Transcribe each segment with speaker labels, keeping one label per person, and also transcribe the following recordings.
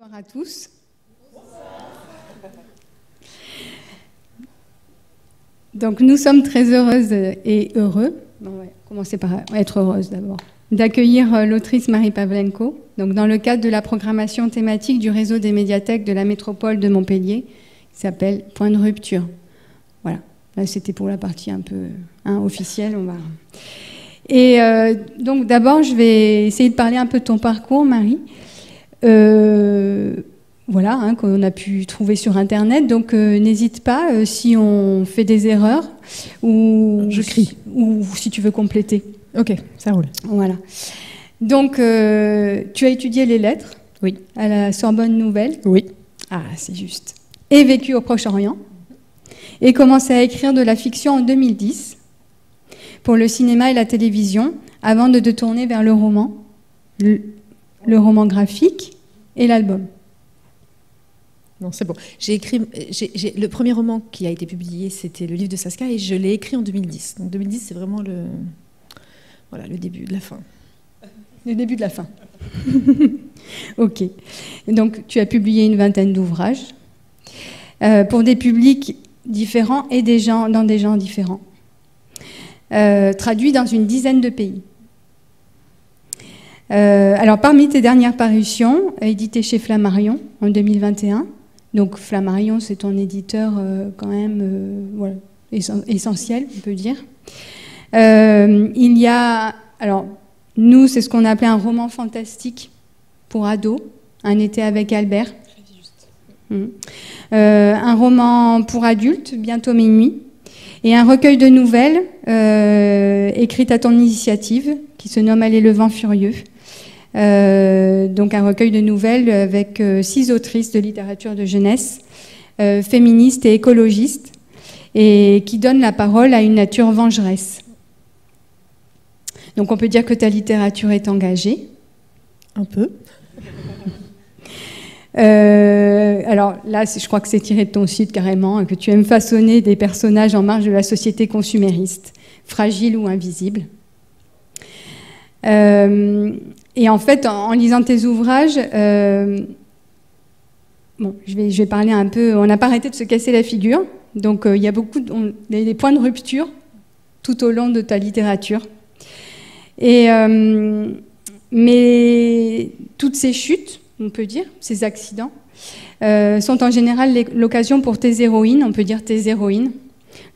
Speaker 1: Bonsoir à tous. Donc nous sommes très heureuses et heureux, on va commencer par être heureuses d'abord, d'accueillir l'autrice Marie Pavlenko, donc dans le cadre de la programmation thématique du réseau des médiathèques de la métropole de Montpellier, qui s'appelle Point de rupture. Voilà, là c'était pour la partie un peu officielle. Et donc d'abord je vais essayer de parler un peu de ton parcours, Marie. Voilà, qu'on a pu trouver sur Internet. Donc, n'hésite pas si on fait des erreurs ou
Speaker 2: je crie.
Speaker 1: Ou si tu veux compléter.
Speaker 2: Ok, ça roule.
Speaker 1: Voilà. Donc, tu as étudié les lettres.
Speaker 2: Oui.
Speaker 1: À la Sorbonne Nouvelle.
Speaker 2: Oui.
Speaker 1: Ah, c'est juste. Et vécu au Proche-Orient. Et commencé à écrire de la fiction en 2010 pour le cinéma et la télévision, avant de te tourner vers le roman, le roman graphique et l'album.
Speaker 2: Non, c'est bon. J'ai écrit. Le premier roman qui a été publié, c'était le livre de Saskia, et je l'ai écrit en 2010. Donc 2010, c'est vraiment le début de la fin.
Speaker 1: Le début de la fin. Ok. Donc, tu as publié une vingtaine d'ouvrages pour des publics différents et dans des genres différents, traduits dans une dizaine de pays. Alors, parmi tes dernières parutions, éditées chez Flammarion en 2021, donc Flammarion, c'est ton éditeur quand même voilà, essentiel, on peut dire. Il y a, alors, nous, c'est ce qu'on appelait un roman fantastique pour ados, Un été avec Albert. Un roman pour adultes, Bientôt minuit, et un recueil de nouvelles écrites à ton initiative, qui se nomme Aller le vent furieux. Donc un recueil de nouvelles avec 6 autrices de littérature de jeunesse, féministes et écologistes, et qui donnent la parole à une nature vengeresse. Donc on peut dire que ta littérature est engagée.
Speaker 2: Un peu.
Speaker 1: Alors là, je crois que c'est tiré de ton site carrément, que tu aimes façonner des personnages en marge de la société consumériste, fragiles ou invisibles. Et en fait, en lisant tes ouvrages, bon, je vais parler un peu. On n'a pas arrêté de se casser la figure, donc il y a des points de rupture tout au long de ta littérature. Mais toutes ces chutes, on peut dire, ces accidents, sont en général l'occasion pour tes héroïnes, on peut dire tes héroïnes,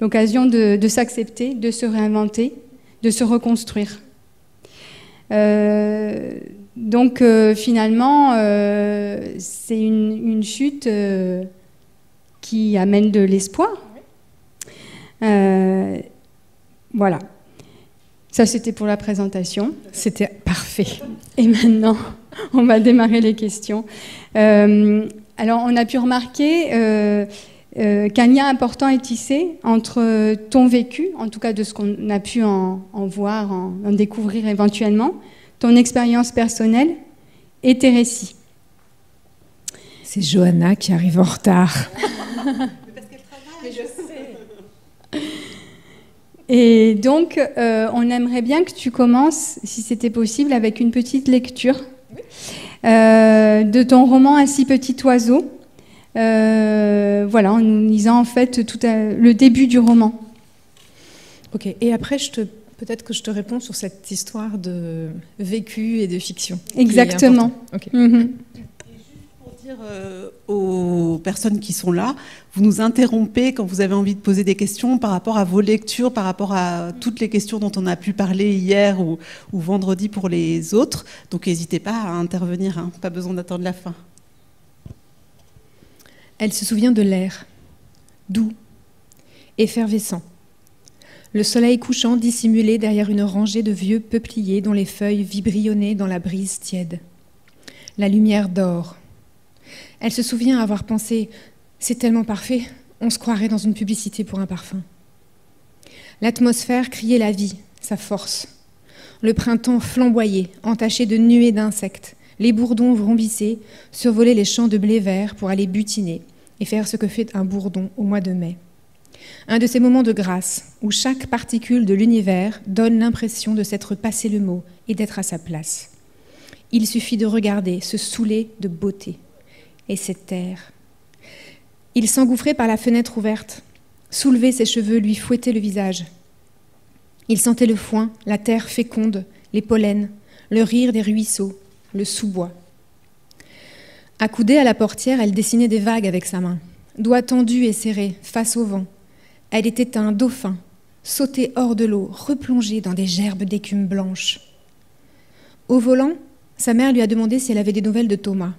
Speaker 1: l'occasion de s'accepter, de se réinventer, de se reconstruire. Donc finalement, c'est une chute qui amène de l'espoir. Voilà. Ça, c'était pour la présentation.
Speaker 2: C'était parfait.
Speaker 1: Et maintenant, on va démarrer les questions. Alors, on a pu remarquer qu'un lien important est tissé entre ton vécu, en tout cas de ce qu'on a pu en voir, en découvrir éventuellement, ton expérience personnelle et tes récits.
Speaker 2: C'est Johanna qui arrive en retard.
Speaker 1: Parce qu'elle travaille. Mais je sais. Et donc, on aimerait bien que tu commences, si c'était possible, avec une petite lecture de ton roman Un si petit oiseau. Voilà, en nous lisant en fait le début du roman.
Speaker 2: Ok, et après peut-être que je te réponds sur cette histoire de vécu et de fiction.
Speaker 1: Exactement.
Speaker 2: Okay.
Speaker 1: Mm-hmm.
Speaker 3: Pour dire aux personnes qui sont là, vous nous interrompez quand vous avez envie de poser des questions par rapport à vos lectures, par rapport à toutes les questions dont on a pu parler hier ou vendredi pour les autres. Donc n'hésitez pas à intervenir, hein. Pas besoin d'attendre la fin.
Speaker 2: Elle se souvient de l'air, doux, effervescent. Le soleil couchant dissimulé derrière une rangée de vieux peupliers dont les feuilles vibrillonnaient dans la brise tiède. La lumière d'or. Elle se souvient avoir pensé « c'est tellement parfait, on se croirait dans une publicité pour un parfum ». L'atmosphère criait la vie, sa force. Le printemps flamboyait, entaché de nuées d'insectes. Les bourdons vrombissaient, survolaient les champs de blé vert pour aller butiner et faire ce que fait un bourdon au mois de mai. Un de ces moments de grâce où chaque particule de l'univers donne l'impression de s'être passé le mot et d'être à sa place. Il suffit de regarder, se saouler de beauté. et cette terre. Il s'engouffrait par la fenêtre ouverte, soulevait ses cheveux, lui fouettait le visage. Il sentait le foin, la terre féconde, les pollens, le rire des ruisseaux, le sous-bois. Accoudée à la portière, elle dessinait des vagues avec sa main, doigts tendus et serrés, face au vent. Elle était un dauphin, sauté hors de l'eau, replongé dans des gerbes d'écume blanche. Au volant, sa mère lui a demandé si elle avait des nouvelles de Thomas.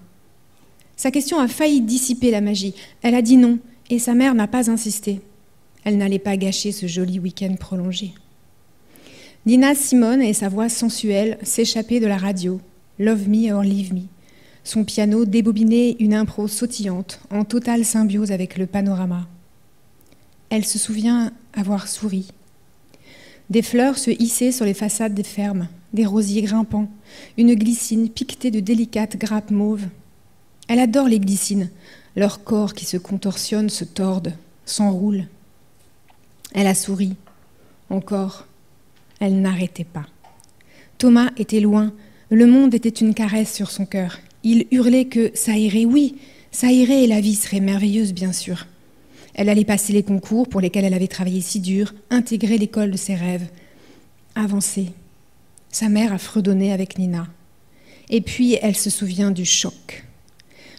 Speaker 2: Sa question a failli dissiper la magie. Elle a dit non, et sa mère n'a pas insisté. Elle n'allait pas gâcher ce joli week-end prolongé. Nina Simone et sa voix sensuelle s'échappaient de la radio, « Love me or leave me ». Son piano débobinait une impro sautillante, en totale symbiose avec le panorama. Elle se souvient avoir souri. Des fleurs se hissaient sur les façades des fermes, des rosiers grimpants, une glycine piquetée de délicates grappes mauves. Elle adore les glycines, leurs corps qui se contorsionnent, se tordent, s'enroulent. Elle a souri. Encore. Elle n'arrêtait pas. Thomas était loin. Le monde était une caresse sur son cœur. Il hurlait que ça irait, oui, ça irait et la vie serait merveilleuse, bien sûr. Elle allait passer les concours pour lesquels elle avait travaillé si dur, intégrer l'école de ses rêves, avancer. Sa mère a fredonné avec Nina. Et puis, elle se souvient du choc.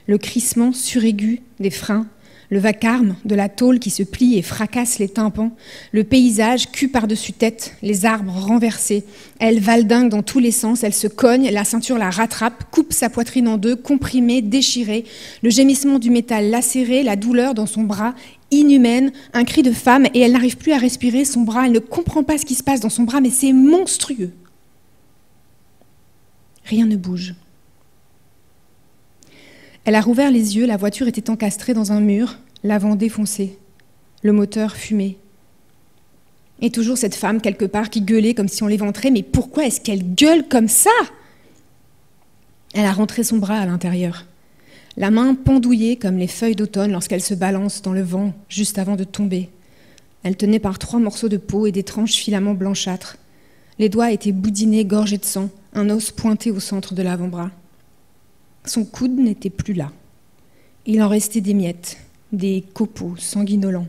Speaker 2: Le crissement suraigu des freins, le vacarme de la tôle qui se plie et fracasse les tympans, le paysage cul par-dessus tête, les arbres renversés. Elle valdingue dans tous les sens, elle se cogne, la ceinture la rattrape, coupe sa poitrine en deux, comprimée, déchirée, le gémissement du métal lacéré, la douleur dans son bras, inhumaine, un cri de femme, et elle n'arrive plus à respirer son bras, elle ne comprend pas ce qui se passe dans son bras, mais c'est monstrueux. Rien ne bouge. Elle a rouvert les yeux, la voiture était encastrée dans un mur, l'avant défoncé, le moteur fumé. Et toujours cette femme quelque part qui gueulait comme si on l'éventrait, mais pourquoi est-ce qu'elle gueule comme ça? Elle a rentré son bras à l'intérieur, la main pendouillée comme les feuilles d'automne lorsqu'elle se balance dans le vent juste avant de tomber. Elle tenait par 3 morceaux de peau et d'étranges filaments blanchâtres. Les doigts étaient boudinés, gorgés de sang, un os pointé au centre de l'avant-bras. Son coude n'était plus là. Il en restait des miettes, des copeaux sanguinolents.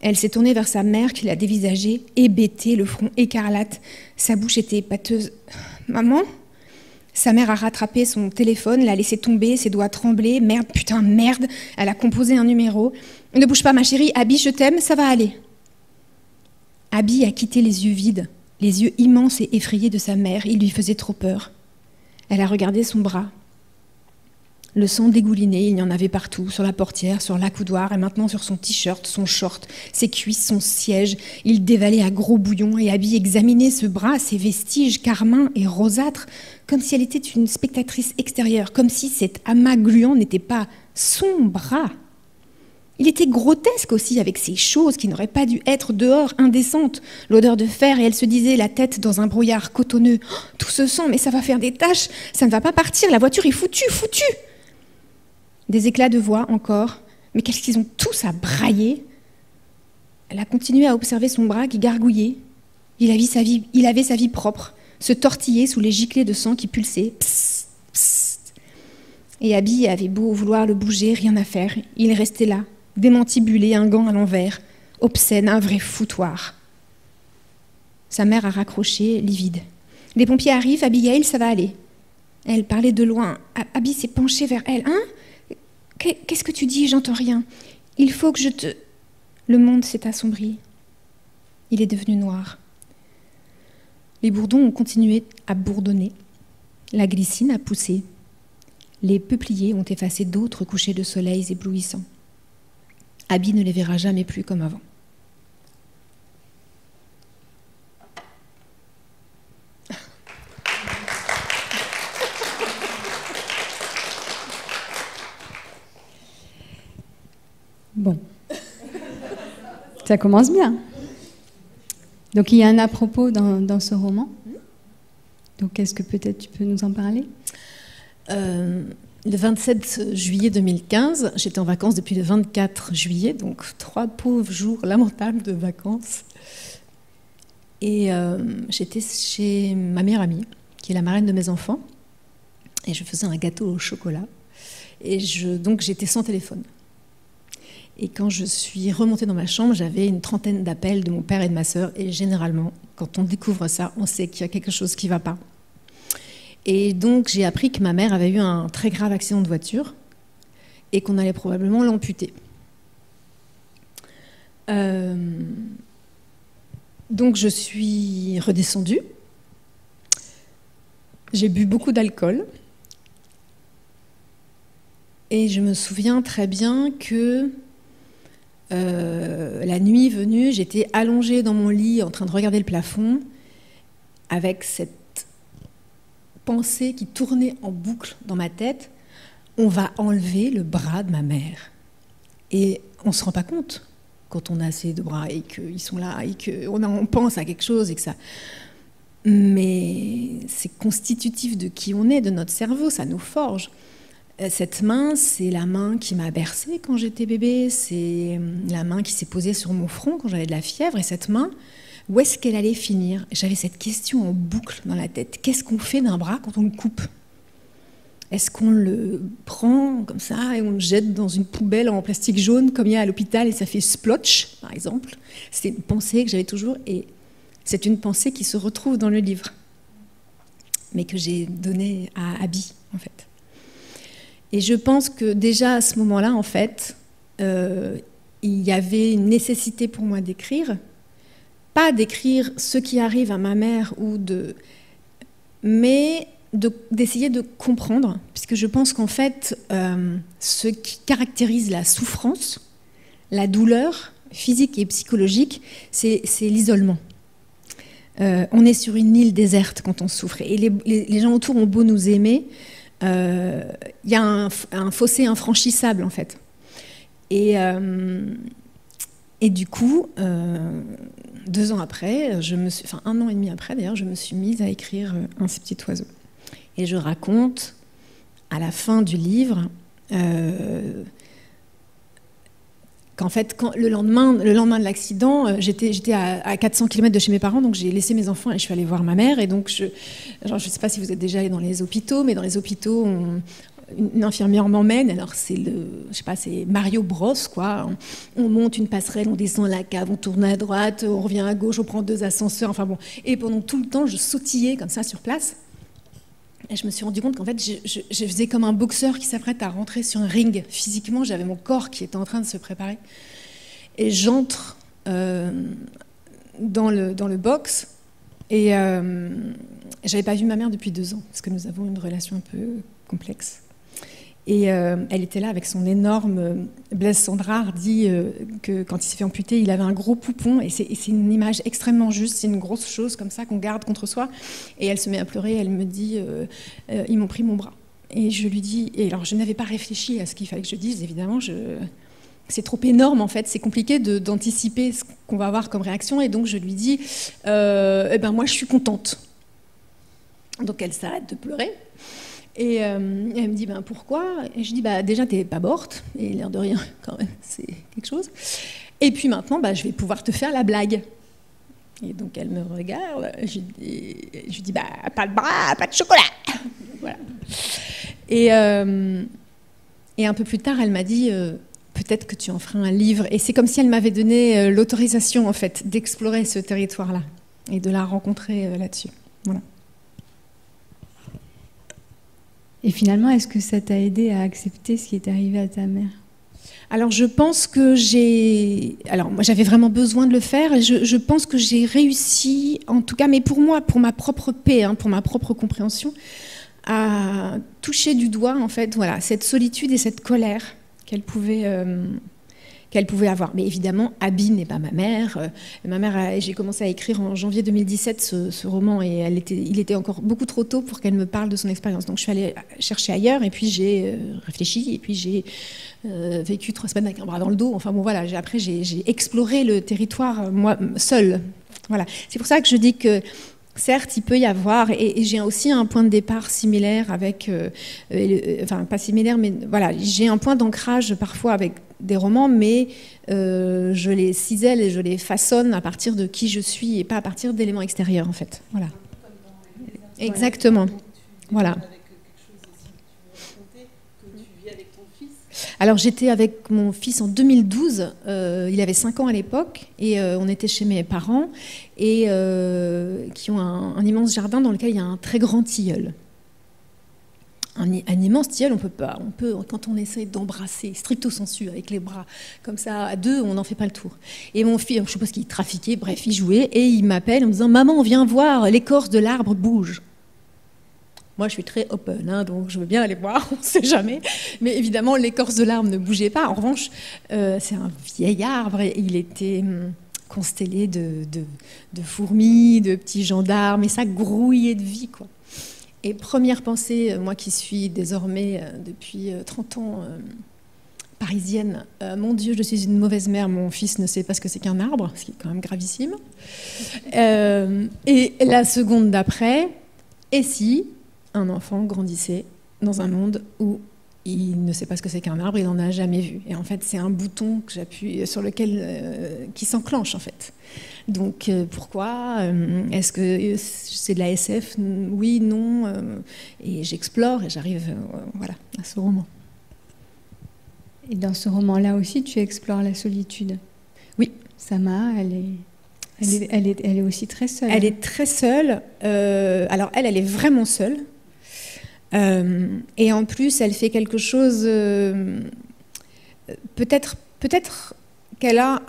Speaker 2: Elle s'est tournée vers sa mère qui l'a dévisagée, hébétée, le front écarlate. Sa bouche était pâteuse. « Maman ?» Sa mère a rattrapé son téléphone, l'a laissé tomber, ses doigts tremblaient. « Merde, putain, merde !» Elle a composé un numéro. « Ne bouge pas ma chérie, Abby, je t'aime, ça va aller. » Abby a quitté les yeux vides, les yeux immenses et effrayés de sa mère. Il lui faisait trop peur. Elle a regardé son bras. Le sang dégoulinait, il y en avait partout, sur la portière, sur l'accoudoir et maintenant sur son t-shirt, son short, ses cuisses, son siège. Il dévalait à gros bouillons et Abby examinait ce bras, ses vestiges carmins et rosâtres, comme si elle était une spectatrice extérieure, comme si cet amas gluant n'était pas son bras. Il était grotesque aussi avec ces choses qui n'auraient pas dû être dehors, indécentes, l'odeur de fer, et elle se disait, la tête dans un brouillard cotonneux. Oh, tout ce sang, mais ça va faire des taches, ça ne va pas partir, la voiture est foutue. Des éclats de voix encore, mais qu'est-ce qu'ils ont tous à brailler? Elle a continué à observer son bras qui gargouillait. Il avait sa vie propre, se tortillait sous les giclées de sang qui pulsaient. Psst, psst. Et Abby avait beau vouloir le bouger, rien à faire. Il restait là, démantibulé, un gant à l'envers, obscène, un vrai foutoir. Sa mère a raccroché, livide. Les pompiers arrivent, Abigail, ça va aller. Elle parlait de loin. Abby s'est penchée vers elle. Hein? Qu'est-ce que tu dis? J'entends rien. Il faut que je te... Le monde s'est assombri. Il est devenu noir. Les bourdons ont continué à bourdonner. La glycine a poussé. Les peupliers ont effacé d'autres couchers de soleil éblouissants. Abby ne les verra jamais plus comme avant.
Speaker 1: Bon, ça commence bien. Donc il y a un à-propos dans ce roman. Donc est-ce que peut-être tu peux nous en parler?
Speaker 4: Le 27 juillet 2015, j'étais en vacances depuis le 24 juillet, donc 3 pauvres jours lamentables de vacances. Et j'étais chez ma meilleure amie, qui est la marraine de mes enfants, et je faisais un gâteau au chocolat. Et donc j'étais sans téléphone. Et quand je suis remontée dans ma chambre, j'avais une trentaine d'appels de mon père et de ma sœur. Et généralement, quand on découvre ça, on sait qu'il y a quelque chose qui ne va pas. Et donc j'ai appris que ma mère avait eu un très grave accident de voiture et qu'on allait probablement l'amputer. Donc je suis redescendue. J'ai bu beaucoup d'alcool. Et je me souviens très bien que la nuit venue, j'étais allongée dans mon lit en train de regarder le plafond avec cette pensée qui tournait en boucle dans ma tête. On va enlever le bras de ma mère. Et on ne se rend pas compte quand on a ces deux bras et qu'ils sont là et qu'on pense à quelque chose et que ça... Mais c'est constitutif de qui on est, de notre cerveau, ça nous forge. Cette main, c'est la main qui m'a bercée quand j'étais bébé, c'est la main qui s'est posée sur mon front quand j'avais de la fièvre. Et cette main, où est-ce qu'elle allait finir? J'avais cette question en boucle dans la tête. Qu'est-ce qu'on fait d'un bras quand on le coupe? Est-ce qu'on le prend comme ça et on le jette dans une poubelle en plastique jaune comme il y a à l'hôpital et ça fait splotch, par exemple? C'est une pensée que j'avais toujours et c'est une pensée qui se retrouve dans le livre, mais que j'ai donnée à Abby, en fait. Et je pense que déjà à ce moment-là, en fait, il y avait une nécessité pour moi d'écrire, pas d'écrire ce qui arrive à ma mère, mais d'essayer de comprendre, puisque je pense qu'en fait, ce qui caractérise la souffrance, la douleur physique et psychologique, c'est l'isolement. On est sur une île déserte quand on souffre, et les gens autour ont beau nous aimer, y a un fossé infranchissable en fait. Et du coup, 2 ans après, enfin 1 an et demi après d'ailleurs, je me suis mise à écrire Un si petit oiseau. Et je raconte à la fin du livre qu'en fait, le lendemain de l'accident, j'étais à 400 km de chez mes parents, donc j'ai laissé mes enfants et je suis allée voir ma mère. Et donc, je ne sais pas si vous êtes déjà allé dans les hôpitaux, mais dans les hôpitaux, une infirmière m'emmène. Alors, c'est Mario Bros, quoi. On monte une passerelle, on descend la cave, on tourne à droite, on revient à gauche, on prend 2 ascenseurs, enfin bon. Et pendant tout le temps, je sautillais comme ça sur place. Et je me suis rendu compte qu'en fait, je faisais comme un boxeur qui s'apprête à rentrer sur un ring. Physiquement, j'avais mon corps qui était en train de se préparer. Et j'entre dans le box. Et j'avais pas vu ma mère depuis 2 ans, parce que nous avons une relation un peu complexe. Et elle était là avec son énorme... Blaise Sandrard dit que quand il s'est fait amputer, il avait un gros poupon. Et c'est une image extrêmement juste. C'est une grosse chose comme ça qu'on garde contre soi. Et elle se met à pleurer. Elle me dit ils m'ont pris mon bras. Et je lui dis... Et alors, je n'avais pas réfléchi à ce qu'il fallait que je dise. Évidemment, c'est trop énorme, en fait. C'est compliqué d'anticiper ce qu'on va avoir comme réaction. Et donc, je lui dis moi, je suis contente. Donc, elle s'arrête de pleurer. Et elle me dit pourquoi? Et je dis déjà t'es pas morte, et l'air de rien quand même c'est quelque chose. Et puis maintenant je vais pouvoir te faire la blague. Et donc elle me regarde, je lui dis pas de bras, pas de chocolat. Voilà. Et un peu plus tard elle m'a dit peut-être que tu en feras un livre. Et c'est comme si elle m'avait donné l'autorisation en fait d'explorer ce territoire-là et de la rencontrer là-dessus. Voilà.
Speaker 1: Et finalement, est-ce que ça t'a aidé à accepter ce qui est arrivé à ta mère?
Speaker 4: Alors, je pense que moi, j'avais vraiment besoin de le faire. Et je pense que j'ai réussi, en tout cas, mais pour moi, pour ma propre paix, pour ma propre compréhension, à toucher du doigt, en fait, voilà, cette solitude et cette colère qu'elle pouvait avoir. Mais évidemment, Abby n'est pas ma mère. J'ai commencé à écrire en janvier 2017 ce roman et il était encore beaucoup trop tôt pour qu'elle me parle de son expérience. Donc je suis allée chercher ailleurs et puis j'ai réfléchi et puis j'ai vécu 3 semaines avec un bras dans le dos. Enfin bon voilà, après j'ai exploré le territoire moi seule. Voilà. C'est pour ça que je dis que certes, il peut y avoir, et j'ai aussi un point de départ similaire avec, enfin pas similaire, mais voilà, j'ai un point d'ancrage parfois avec des romans, mais je les cisèle et je les façonne à partir de qui je suis et pas à partir d'éléments extérieurs en fait. Voilà. Exactement. Voilà. Alors j'étais avec mon fils en 2012, il avait 5 ans à l'époque, et on était chez mes parents, et qui ont un immense jardin dans lequel il y a un très grand tilleul. Un immense tilleul, on peut, quand on essaie d'embrasser stricto sensu avec les bras, comme ça, à deux, on n'en fait pas le tour. Et mon fils, je suppose qu'il trafiquait, bref, il jouait, et il m'appelle en me disant « Maman, viens voir, l'écorce de l'arbre bouge ». Moi, je suis très open, hein, donc je veux bien aller voir, on ne sait jamais. Mais évidemment, l'écorce de l'arbre ne bougeait pas. En revanche, c'est un vieil arbre, et il était constellé de fourmis, de petits gendarmes, et ça grouillait de vie, quoi. Et première pensée, moi qui suis désormais depuis 30 ans parisienne, mon Dieu, je suis une mauvaise mère, mon fils ne sait pas ce que c'est qu'un arbre, ce qui est quand même gravissime. Et la seconde d'après, et si un enfant grandissait dans un monde où il ne sait pas ce que c'est qu'un arbre, il n'en a jamais vu. Et en fait, c'est un bouton que j'appuie sur lequel qui s'enclenche en fait. Donc pourquoi est-ce que c'est de la SF? Oui, non. Et j'explore et j'arrive voilà, à ce roman.
Speaker 1: Et dans ce roman-là aussi, tu explores la solitude.
Speaker 4: Oui.
Speaker 1: Sama, elle est aussi très seule.
Speaker 4: Elle est très seule. Alors elle est vraiment seule. Et en plus, elle fait quelque chose. Peut-être qu'elle a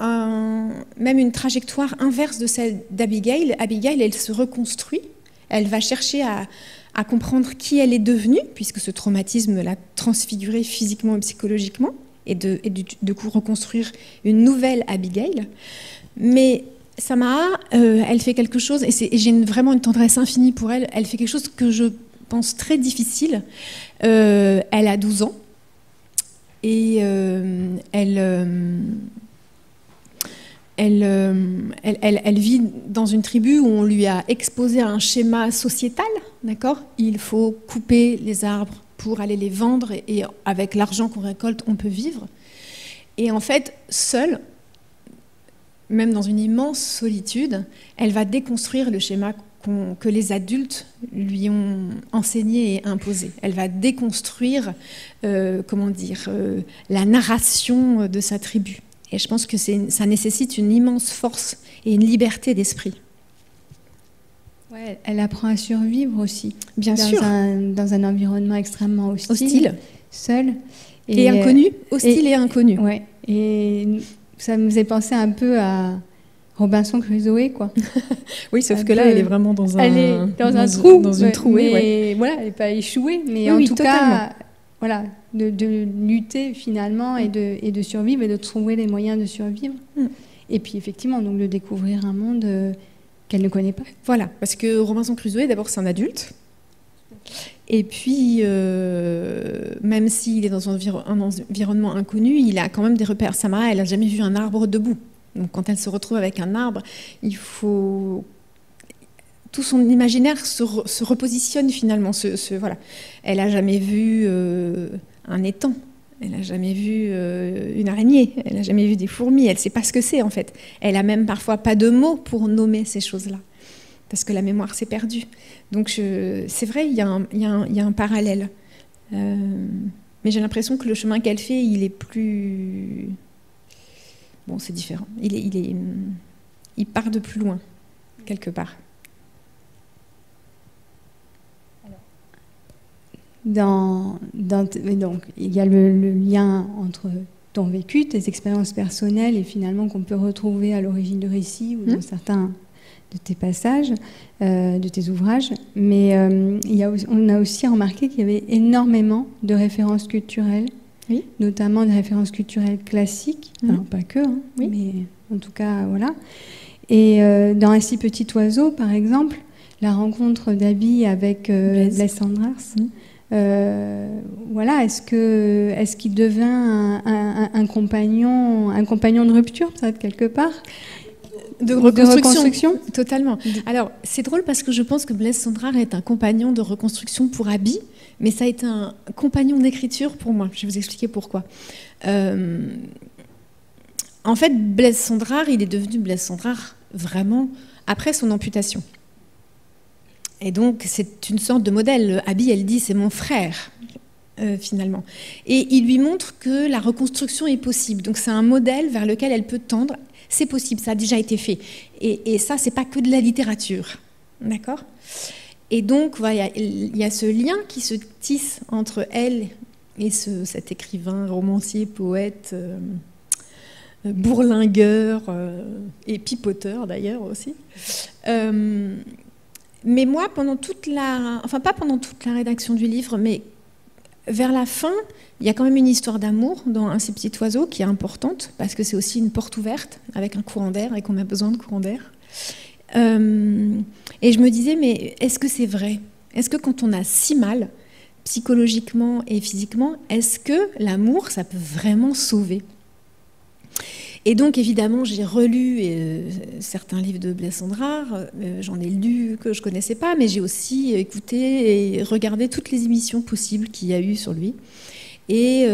Speaker 4: même une trajectoire inverse de celle d'Abigail. Abigail, elle se reconstruit. Elle va chercher à comprendre qui elle est devenue, puisque ce traumatisme l'a transfigurée physiquement et psychologiquement, et de coup reconstruire une nouvelle Abigail. Mais Sama, elle fait quelque chose, et j'ai vraiment une tendresse infinie pour elle. Elle fait quelque chose que je pense très difficile. Elle a 12 ans et elle vit dans une tribu où on lui a exposé un schéma sociétal, d'accord ? Il faut couper les arbres pour aller les vendre et avec l'argent qu'on récolte, on peut vivre. Et en fait, seule, même dans une immense solitude, elle va déconstruire le schéma que les adultes lui ont enseigné et imposé. Elle va déconstruire, la narration de sa tribu. Et je pense que ça nécessite une immense force et une liberté d'esprit.
Speaker 1: Ouais, elle apprend à survivre aussi.
Speaker 4: Bien sûr.
Speaker 1: Dans un environnement extrêmement hostile. Seule.
Speaker 4: Et inconnu. Hostile et inconnu.
Speaker 1: Ouais. Et ça me faisait penser un peu à Robinson Crusoe, quoi.
Speaker 4: Oui, sauf que là, elle est vraiment dans un
Speaker 1: trou.
Speaker 4: Dans une trouée, ouais.
Speaker 1: Voilà, elle n'est pas échouée, mais
Speaker 4: oui,
Speaker 1: en tout
Speaker 4: totalement.
Speaker 1: cas, voilà, de lutter finalement et de survivre et de trouver les moyens de survivre. Et puis effectivement, donc de découvrir un monde qu'elle ne connaît pas.
Speaker 4: Voilà, parce que Robinson Crusoe, d'abord, c'est un adulte. Et puis, même s'il est dans un environnement inconnu, il a quand même des repères. Samara, elle n'a jamais vu un arbre debout. Donc, quand elle se retrouve avec un arbre, il faut... Tout son imaginaire se repositionne finalement. Voilà. Elle n'a jamais vu un étang. Elle n'a jamais vu une araignée. Elle n'a jamais vu des fourmis. Elle ne sait pas ce que c'est, en fait. Elle n'a même parfois pas de mots pour nommer ces choses-là. Parce que la mémoire s'est perdue. Donc, c'est vrai, il y a un parallèle. Mais j'ai l'impression que le chemin qu'elle fait, il est plus... Bon, c'est différent. Il part de plus loin, quelque part.
Speaker 1: Donc, il y a le lien entre ton vécu, tes expériences personnelles, et finalement qu'on peut retrouver à l'origine du récit ou dans certains de tes passages, de tes ouvrages. Mais on a aussi remarqué qu'il y avait énormément de références culturelles. Oui. Notamment des références culturelles classiques, alors pas que, hein, oui. Mais en tout cas, voilà. Et dans Un si petit oiseau, par exemple, la rencontre d'Abby avec Blaise Cendrars, voilà, est-ce qu'il devient un compagnon de rupture, peut-être, quelque part
Speaker 4: de reconstruction. Totalement. Alors, c'est drôle parce que je pense que Blaise Cendrars est un compagnon de reconstruction pour Abby, mais ça a été un compagnon d'écriture pour moi. Je vais vous expliquer pourquoi. En fait, Blaise Cendrars, il est devenu Blaise Cendrars vraiment après son amputation. Et donc, c'est une sorte de modèle. Abby, elle dit, c'est mon frère.
Speaker 2: finalement. Et il lui montre que la reconstruction est possible. Donc c'est un modèle vers lequel elle peut tendre. C'est possible, ça a déjà été fait. Et ça, c'est pas que de la littérature. D'accord ? Et donc, voilà, il y a ce lien qui se tisse entre elle et cet écrivain, romancier, poète, bourlingueur et pipoteur d'ailleurs aussi. Mais moi, pendant toute la... Enfin, pas pendant toute la rédaction du livre, mais vers la fin, il y a quand même une histoire d'amour dans Un si petit oiseau qui est importante, parce que c'est aussi une porte ouverte avec un courant d'air et qu'on a besoin de courant d'air. Et je me disais, mais est-ce que c'est vrai ? Est-ce que quand on a si mal, psychologiquement et physiquement, est-ce que l'amour, ça peut vraiment sauver ? Et donc, évidemment, j'ai relu certains livres de Blaise Cendrars. J'en ai lu que je ne connaissais pas, mais j'ai aussi écouté et regardé toutes les émissions possibles qu'il y a eu sur lui. Et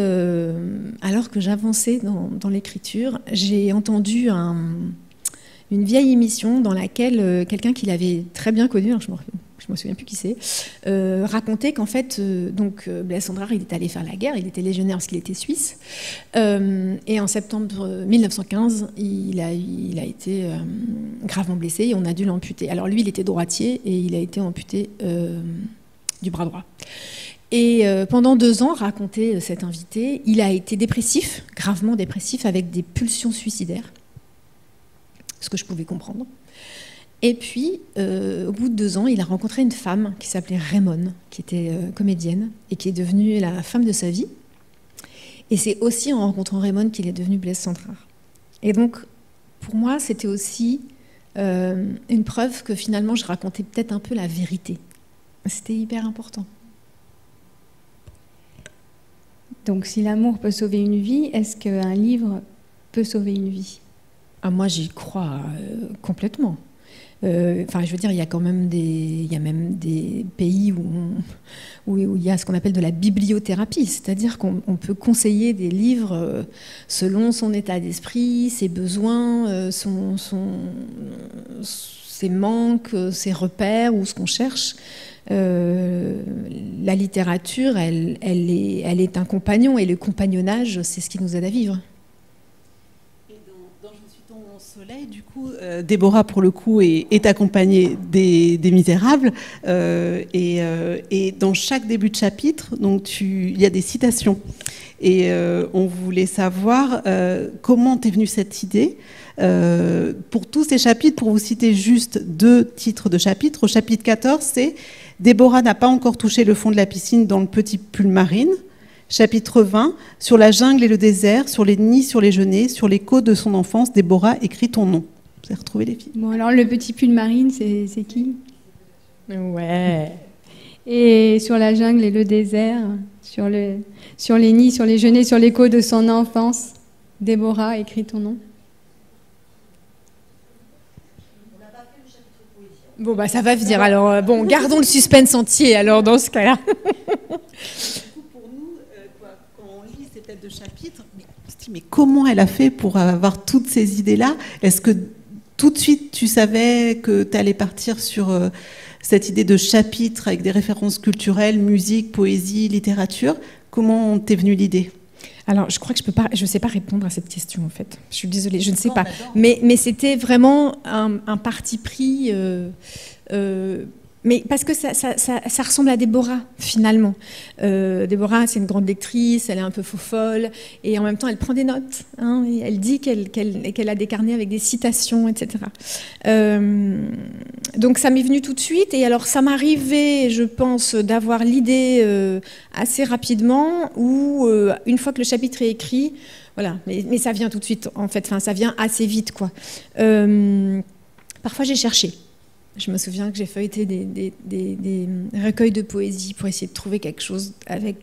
Speaker 2: alors que j'avançais dans l'écriture, j'ai entendu une vieille émission dans laquelle quelqu'un qui l'avait très bien connu, alors je me souviens plus qui c'est, racontait qu'en fait, Blaise Cendrars, il est allé faire la guerre, il était légionnaire parce qu'il était suisse, et en septembre 1915, il a été gravement blessé et on a dû l'amputer. Alors lui, il était droitier et il a été amputé du bras droit. Et pendant 2 ans, racontait cet invité, il a été dépressif, gravement dépressif, avec des pulsions suicidaires, ce que je pouvais comprendre. Et puis, au bout de 2 ans, il a rencontré une femme qui s'appelait Raymond, qui était comédienne et qui est devenue la femme de sa vie. Et c'est aussi en rencontrant Raymond qu'il est devenu Blaise Cendrars. Et donc, pour moi, c'était aussi une preuve que finalement, je racontais peut-être un peu la vérité. C'était hyper important.
Speaker 1: Donc, si l'amour peut sauver une vie, est-ce qu'un livre peut sauver une vie ?
Speaker 2: Ah, moi, j'y crois complètement. Enfin, je veux dire, il y a quand même même des pays où il y a ce qu'on appelle de la bibliothérapie, c'est-à-dire qu'on peut conseiller des livres selon son état d'esprit, ses besoins, ses manques, ses repères ou ce qu'on cherche. La littérature, elle est un compagnon, et le compagnonnage, c'est ce qui nous aide à vivre.
Speaker 3: Soleil, du coup, Déborah, pour le coup, est accompagnée des Misérables. Et dans chaque début de chapitre, il y a des citations. Et on voulait savoir comment t'es venue cette idée. Pour tous ces chapitres, pour vous citer juste 2 titres de chapitres, au chapitre 14, c'est « Déborah n'a pas encore touché le fond de la piscine dans le petit pull marine ». Chapitre 20, sur la jungle et le désert, sur les nids, sur les genêts, sur les côtes de son enfance, Déborah écrit ton nom. Vous avez retrouvé les filles ?
Speaker 1: Bon, alors le petit pull marine, c'est qui ?
Speaker 2: Ouais.
Speaker 1: Et sur la jungle et le désert, sur les nids, sur les genêts, sur les côtes de son enfance, Déborah écrit ton nom.
Speaker 2: Bon, bah ça va venir. Alors, bon, gardons le suspense entier, alors, dans ce cas-là.
Speaker 3: De chapitres, on se dit mais comment elle a fait pour avoir toutes ces idées-là ? Est-ce que tout de suite tu savais que tu allais partir sur cette idée de chapitre avec des références culturelles, musique, poésie, littérature ? Comment t'es venue l'idée ?
Speaker 2: Alors, je crois que je ne sais pas répondre à cette question en fait. Je suis désolée, je ne sais pas. Mais c'était vraiment un parti pris. Mais parce que ça ressemble à Déborah, finalement. Déborah, c'est une grande lectrice, elle est un peu faux-folle, et en même temps, elle prend des notes. Hein, et elle dit qu'elle a des carnets avec des citations, etc. Donc ça m'est venu tout de suite, et alors ça m'arrivait, je pense, d'avoir l'idée assez rapidement, ou une fois que le chapitre est écrit, voilà, mais ça vient tout de suite, en fait, enfin, ça vient assez vite, quoi. Parfois, j'ai cherché. Je me souviens que j'ai feuilleté des recueils de poésie pour essayer de trouver quelque chose avec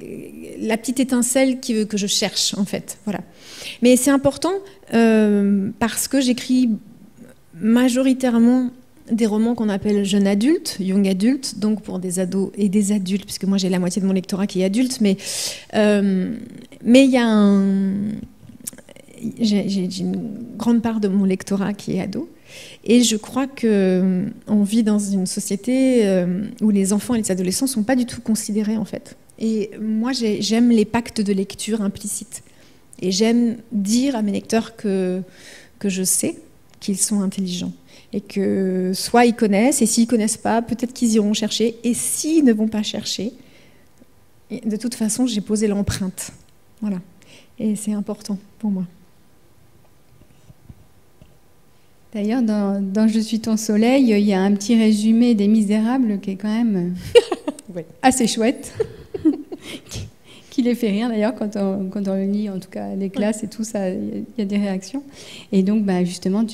Speaker 2: la petite étincelle que je cherche, en fait. Voilà. Mais c'est important parce que j'écris majoritairement des romans qu'on appelle jeunes adultes, young adultes, donc pour des ados et des adultes, puisque moi j'ai la moitié de mon lectorat qui est adulte, mais il y a j'ai une grande part de mon lectorat qui est ado. Et je crois qu'on vit dans une société où les enfants et les adolescents ne sont pas du tout considérés, en fait. Et moi, j'aime les pactes de lecture implicites. Et j'aime dire à mes lecteurs que je sais qu'ils sont intelligents. Et que soit ils connaissent, et s'ils ne connaissent pas, peut-être qu'ils iront chercher. Et s'ils ne vont pas chercher, de toute façon, j'ai posé l'empreinte. Voilà. Et c'est important pour moi.
Speaker 1: D'ailleurs, dans Je suis ton soleil, il y a un petit résumé des Misérables qui est quand même
Speaker 2: ouais.
Speaker 1: assez chouette, qui les fait rire d'ailleurs quand on le lit, en tout cas les classes et tout ça, il y a des réactions. Et donc, justement,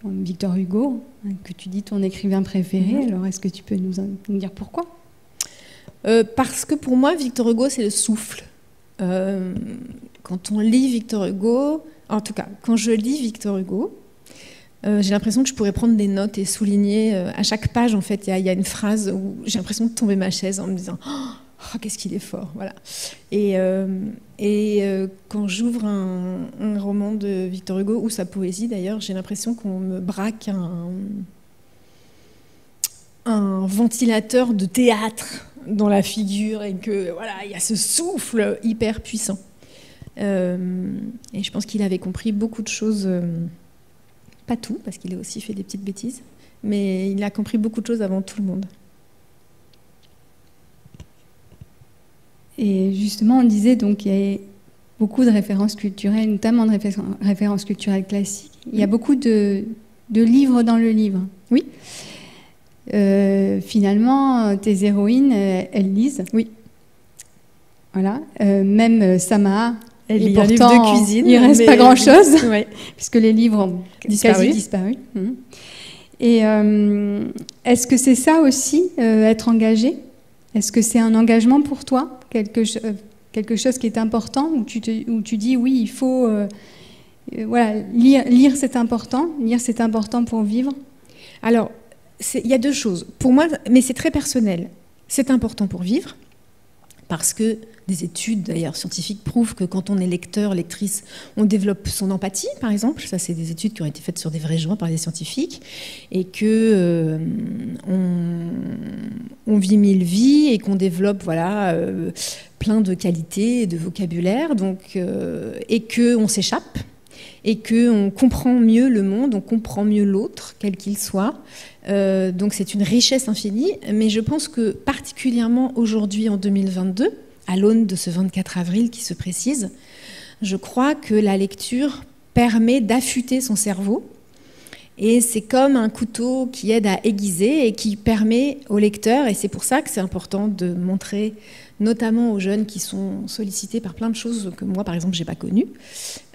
Speaker 1: Victor Hugo, que tu dis ton écrivain préféré, alors est-ce que tu peux nous dire pourquoi ?
Speaker 2: Parce que pour moi, Victor Hugo, c'est le souffle. Quand on lit Victor Hugo, en tout cas, quand je lis Victor Hugo, j'ai l'impression que je pourrais prendre des notes et souligner. À chaque page, en fait, il y a une phrase où j'ai l'impression de tomber ma chaise en me disant « Oh, qu'est-ce qu'il est fort !» Voilà. Et quand j'ouvre un roman de Victor Hugo, ou sa poésie d'ailleurs, j'ai l'impression qu'on me braque un ventilateur de théâtre dans la figure et que voilà, il y a ce souffle hyper puissant. Et je pense qu'il avait compris beaucoup de choses, pas tout, parce qu'il a aussi fait des petites bêtises, mais il a compris beaucoup de choses avant tout le monde.
Speaker 1: Et justement, on disait donc qu'il y a beaucoup de références culturelles, notamment de références culturelles classiques. Il y a beaucoup de livres dans le livre.
Speaker 2: Oui.
Speaker 1: Finalement, tes héroïnes, elles lisent.
Speaker 2: Oui.
Speaker 1: Voilà. Même Samaha,
Speaker 2: elle lit
Speaker 1: pourtant,
Speaker 2: un livre de cuisine.
Speaker 1: Il ne reste pas grand-chose,
Speaker 2: ouais.
Speaker 1: puisque les livres ont quasi disparu. Et est-ce que c'est ça aussi, être engagé ? Est-ce que c'est un engagement pour toi ? Quelque chose qui est important, où tu dis oui, il faut... voilà, lire c'est important. Lire c'est important pour vivre.
Speaker 2: Alors, il y a deux choses. Pour moi, mais c'est très personnel. C'est important pour vivre, parce que des études d'ailleurs scientifiques prouvent que quand on est lecteur, lectrice, on développe son empathie, par exemple. Ça, c'est des études qui ont été faites sur des vrais gens par des scientifiques, et que on vit 1000 vies et qu'on développe plein de qualités et de vocabulaire, donc et que on s'échappe et que on comprend mieux le monde, on comprend mieux l'autre, quel qu'il soit. Donc c'est une richesse infinie, mais je pense que particulièrement aujourd'hui en 2022, à l'aune de ce 24 avril qui se précise, je crois que la lecture permet d'affûter son cerveau, et c'est comme un couteau qui aide à aiguiser et qui permet au lecteur, et c'est pour ça que c'est important de montrer notamment aux jeunes qui sont sollicités par plein de choses que moi par exemple j'ai pas connues,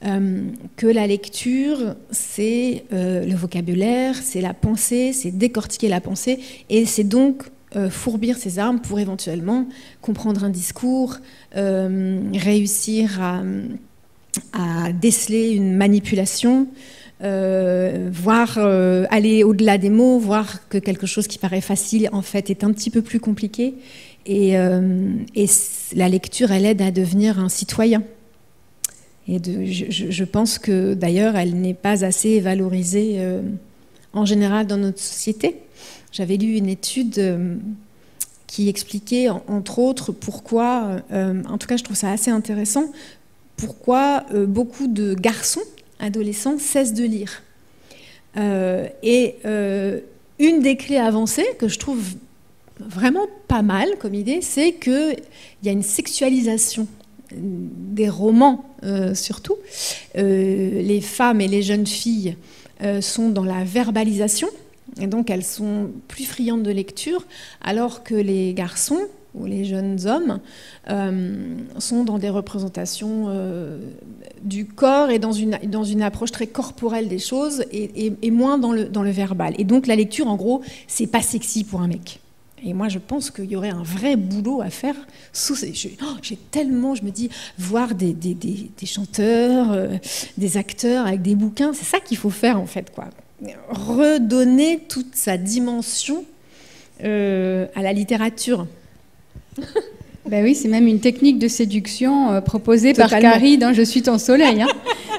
Speaker 2: que la lecture c'est le vocabulaire, c'est la pensée, c'est décortiquer la pensée, et c'est donc fourbir ses armes pour éventuellement comprendre un discours, réussir à déceler une manipulation, voir aller au-delà des mots, voir que quelque chose qui paraît facile en fait est un petit peu plus compliqué, et la lecture elle aide à devenir un citoyen, et je pense que d'ailleurs elle n'est pas assez valorisée en général dans notre société. J'avais lu une étude qui expliquait, entre autres, pourquoi, en tout cas je trouve ça assez intéressant, pourquoi beaucoup de garçons, adolescents, cessent de lire. Et une des clés avancées que je trouve vraiment pas mal comme idée, c'est qu'il y a une sexualisation des romans, surtout. Les femmes et les jeunes filles sont dans la verbalisation, et donc elles sont plus friandes de lecture, alors que les garçons ou les jeunes hommes sont dans des représentations du corps et dans une approche très corporelle des choses, et moins dans le verbal. Et donc la lecture, en gros, c'est pas sexy pour un mec. Et moi, je pense qu'il y aurait un vrai boulot à faire. J'ai tellement, je me dis, voir des chanteurs, des acteurs avec des bouquins, c'est ça qu'il faut faire en fait, quoi. Redonner toute sa dimension à la littérature.
Speaker 1: Ben oui, c'est même une technique de séduction proposée
Speaker 2: Totalement.
Speaker 1: par Carrie dans Je suis ton soleil. Hein.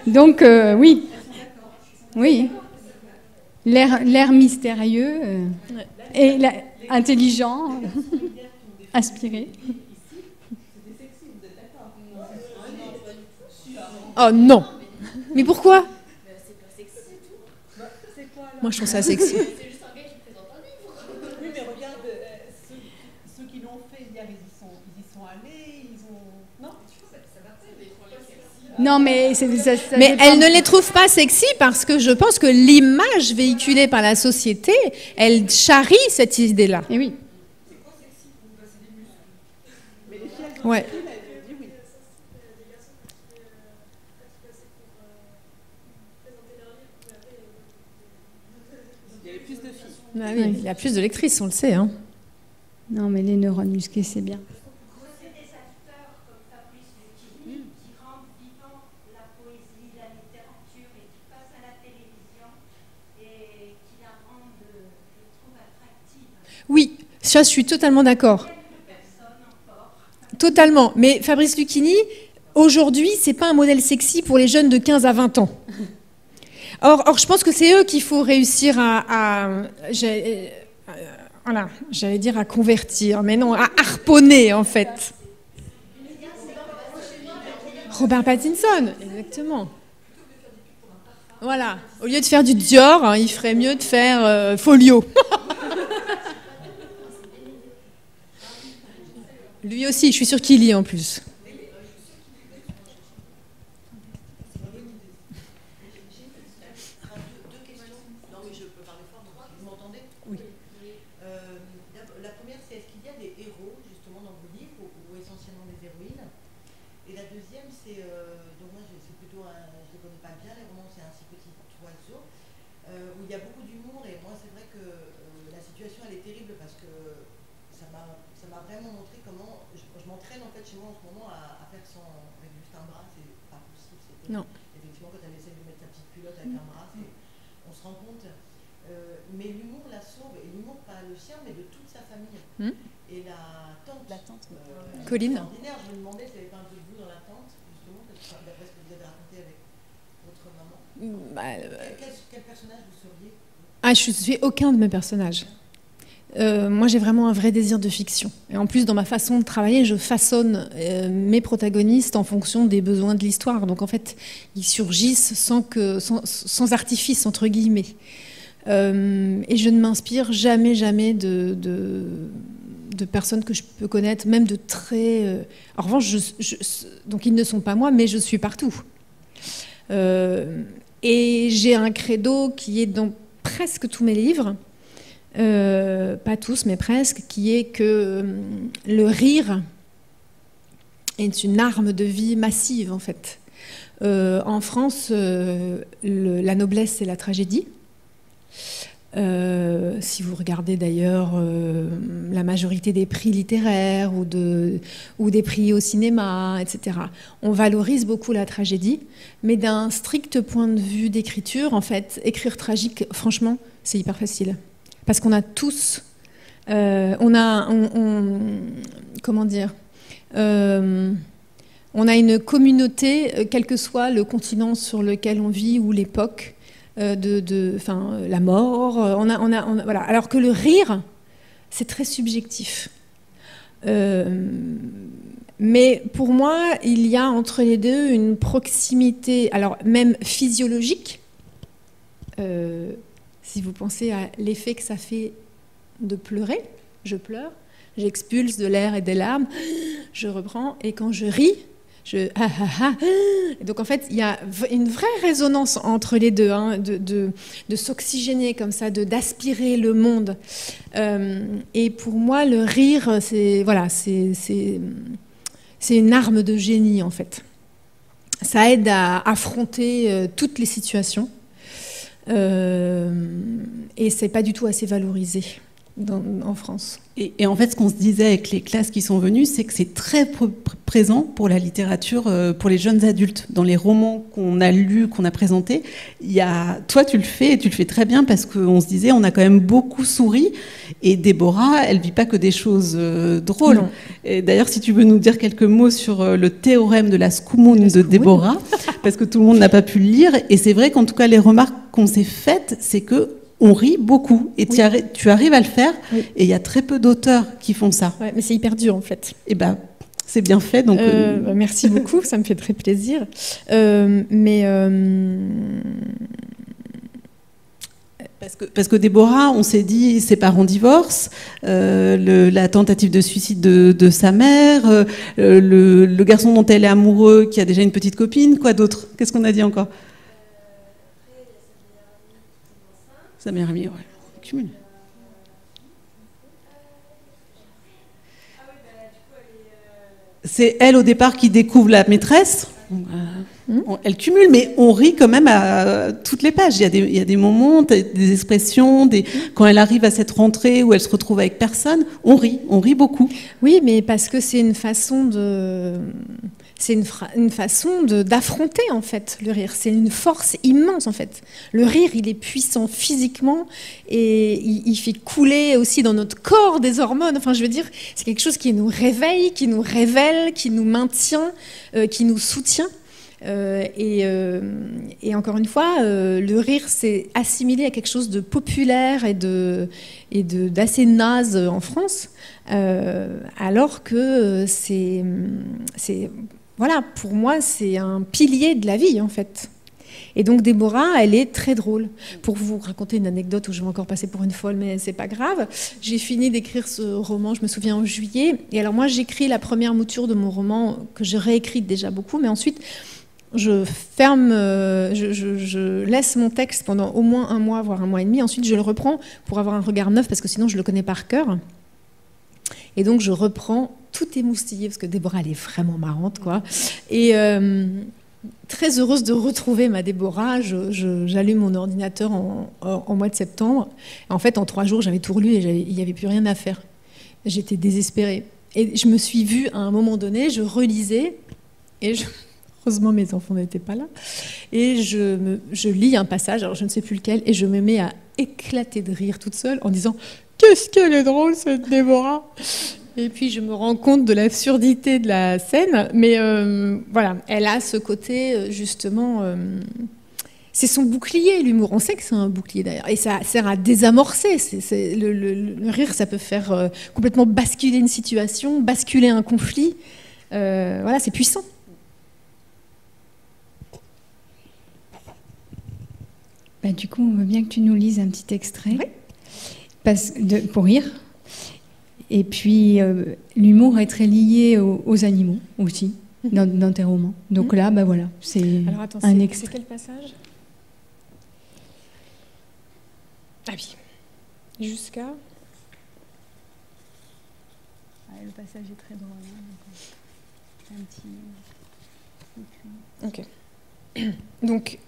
Speaker 1: Donc oui, oui, l'air mystérieux et intelligent, inspiré.
Speaker 2: Oh non. Mais pourquoi? Moi, je trouve ça sexy.
Speaker 3: Oui, mais regarde, ceux qui l'ont fait hier, ils y sont allés, ils ont... Non,
Speaker 1: Non, mais
Speaker 2: mais elle ne les trouve pas sexy parce que je pense que l'image véhiculée par la société, elle charrie cette idée-là.
Speaker 1: Et oui.
Speaker 2: Ouais. Ah oui, il y a plus de lectrices, on le sait. Hein.
Speaker 1: Non, mais les neurones musqués, c'est bien.
Speaker 5: C'est des acteurs comme Fabrice Lucchini qui rendent vivant la poésie, la littérature et qui passent à la télévision et qui la rendent, je trouve, attractive.
Speaker 2: Oui, ça, je suis totalement d'accord. Totalement. Mais Fabrice Lucchini, aujourd'hui, c'est pas un modèle sexy pour les jeunes de 15 à 20 ans. Or je pense que c'est eux qu'il faut réussir voilà, j'allais dire à convertir, mais non, à harponner en fait. Robert Pattinson, exactement. Voilà, au lieu de faire du Dior, hein, il ferait mieux de faire Folio. Lui aussi, je suis sûre qu'il lit en plus. Non.
Speaker 6: Effectivement, quand elle essaie de mettre sa petite culotte avec un bras, on se rend compte. Mais l'humour la sauve, et l'humour pas le sien, mais de toute sa famille. Et la tante.
Speaker 2: Colline.
Speaker 6: Extraordinaire. Je me demandais s'il n'y avait pas un peu de vous dans la tante, justement, d'après ce que vous avez raconté avec votre maman. Quel personnage vous seriez?
Speaker 2: Ah, je suis aucun de mes personnages. Moi, j'ai vraiment un vrai désir de fiction. Et en plus, dans ma façon de travailler, je façonne mes protagonistes en fonction des besoins de l'histoire. Donc, en fait, ils surgissent sans artifice, entre guillemets. Et je ne m'inspire jamais de personnes que je peux connaître, même de très... En revanche, donc ils ne sont pas moi, mais je suis partout. Et j'ai un credo qui est dans presque tous mes livres, pas tous, mais presque, qui est que le rire est une arme de vie massive, en fait. En France, la noblesse, c'est la tragédie. Si vous regardez d'ailleurs la majorité des prix littéraires ou des prix au cinéma, etc., on valorise beaucoup la tragédie, mais d'un strict point de vue d'écriture, en fait, écrire tragique, franchement, c'est hyper facile. Parce qu'on a tous, comment dire, on a une communauté, quel que soit le continent sur lequel on vit ou l'époque, la mort, voilà. Alors que le rire, c'est très subjectif. Mais pour moi, il y a entre les deux une proximité, alors même physiologique. Si vous pensez à l'effet que ça fait de pleurer, je pleure, j'expulse de l'air et des larmes, je reprends, et quand je ris, et donc en fait, il y a une vraie résonance entre les deux, hein, de s'oxygéner comme ça, d'aspirer le monde. Et pour moi, le rire, c'est une arme de génie en fait. Ça aide à affronter toutes les situations. Et c'est pas du tout assez valorisé en France.
Speaker 3: Et en fait, ce qu'on se disait avec les classes qui sont venues, c'est que c'est très présent pour la littérature, pour les jeunes adultes. Dans les romans qu'on a lus, qu'on a présentés, toi, tu le fais, et tu le fais très bien, parce qu'on se disait, on a quand même beaucoup souri, et Déborah, elle vit pas que des choses drôles. Non. Et d'ailleurs, si tu veux nous dire quelques mots sur le théorème de la Scoumoune de Déborah, parce que tout le monde n'a pas pu le lire, et c'est vrai qu'en tout cas, les remarques qu'on s'est faites, c'est que on rit beaucoup, et oui. Tu arrives à le faire, oui. Et il y a très peu d'auteurs qui font ça.
Speaker 2: Ouais, mais c'est hyper dur en fait.
Speaker 3: Et ben, C'est bien fait, donc...
Speaker 4: Merci beaucoup, ça me fait très plaisir.
Speaker 3: Parce que Déborah, on s'est dit, ses parents divorcent, la tentative de suicide de sa mère, le garçon dont elle est amoureux qui a déjà une petite copine, quoi d'autre? Qu'est-ce qu'on a dit encore? Sa meilleure amie, ouais. Cumule. C'est elle au départ qui découvre la maîtresse. Elle cumule, mais on rit quand même à toutes les pages. Il y a des moments, des expressions, quand elle arrive à cette rentrée où elle se retrouve avec personne, on rit beaucoup.
Speaker 4: Oui, mais parce que c'est une façon d'affronter en fait le rire. C'est une force immense en fait. Le rire, il est puissant physiquement et il fait couler aussi dans notre corps des hormones. Enfin, je veux dire, c'est quelque chose qui nous réveille, qui nous révèle, qui nous maintient, qui nous soutient. Et encore une fois, le rire, c'est assimilé à quelque chose de populaire et d'assez naze en France, alors que voilà, pour moi, c'est un pilier de la vie, en fait. Et donc, Déborah, elle est très drôle. Pour vous raconter une anecdote où je vais encore passer pour une folle, mais c'est pas grave, j'ai fini d'écrire ce roman, je me souviens, en juillet. Et alors, moi, j'écris la première mouture de mon roman, que je réécris déjà beaucoup, mais ensuite, je laisse mon texte pendant au moins 1 mois, voire 1 mois et demi. Ensuite, je le reprends pour avoir un regard neuf, parce que sinon, je le connais par cœur. Et donc, je reprends, tout émoustillé, parce que Déborah, elle est vraiment marrante, quoi. Et très heureuse de retrouver ma Déborah, j'allume mon ordinateur en mois de septembre. En fait, en 3 jours, j'avais tout relu et il n'y avait plus rien à faire. J'étais désespérée. Et je me suis vue, à un moment donné, je relisais, et heureusement, mes enfants n'étaient pas là. Et je lis un passage, alors je ne sais plus lequel, et je me mets à éclater de rire toute seule en disant « Qu'est-ce qu'elle est drôle, cette Déborah !» Et puis, je me rends compte de l'absurdité de la scène. Mais voilà, elle a ce côté, justement... c'est son bouclier, l'humour. On sait que c'est un bouclier, d'ailleurs. Et ça sert à désamorcer. Le rire, ça peut faire complètement basculer une situation, basculer un conflit. Voilà, c'est puissant.
Speaker 1: Du coup, on veut bien que tu nous lises un petit extrait. Oui. Pour rire. Et puis, l'humour est très lié aux animaux aussi, dans tes romans. Donc là, voilà, c'est un extrait.
Speaker 4: C'est quel passage? Ah oui. Jusqu'à...
Speaker 1: le passage est très drôle. Un petit...
Speaker 4: Ok. Donc,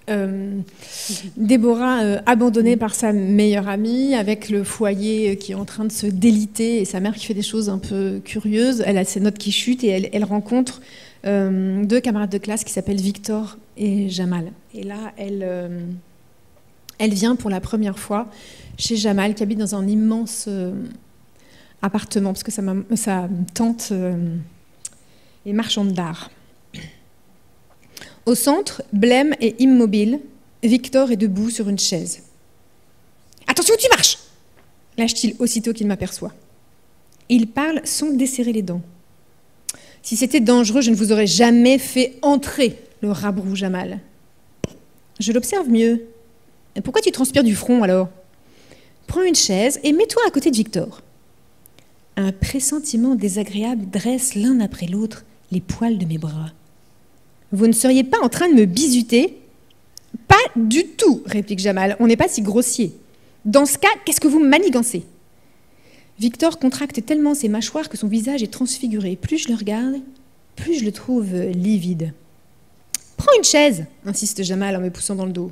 Speaker 4: Déborah, abandonnée par sa meilleure amie, avec le foyer qui est en train de se déliter et sa mère qui fait des choses un peu curieuses, elle a ses notes qui chutent et elle rencontre 2 camarades de classe qui s'appellent Victor et Jamal. Et là, elle vient pour la première fois chez Jamal, qui habite dans un immense appartement, parce que sa tante est marchande d'art. Au centre, blême et immobile, Victor est debout sur une chaise. « Attention, tu marches !» lâche-t-il aussitôt qu'il m'aperçoit. Il parle sans desserrer les dents. « Si c'était dangereux, je ne vous aurais jamais fait entrer, le rabrou Jamal. » Je l'observe mieux. « Pourquoi tu transpires du front, alors ? Prends une chaise et mets-toi à côté de Victor. » Un pressentiment désagréable dresse l'un après l'autre les poils de mes bras. « Vous ne seriez pas en train de me bisuter ? » ?»« Pas du tout, réplique Jamal. On n'est pas si grossier. Dans ce cas, qu'est-ce que vous manigancez ? Victor contracte tellement ses mâchoires que son visage est transfiguré. Plus je le regarde, plus je le trouve livide. « Prends une chaise, insiste Jamal en me poussant dans le dos.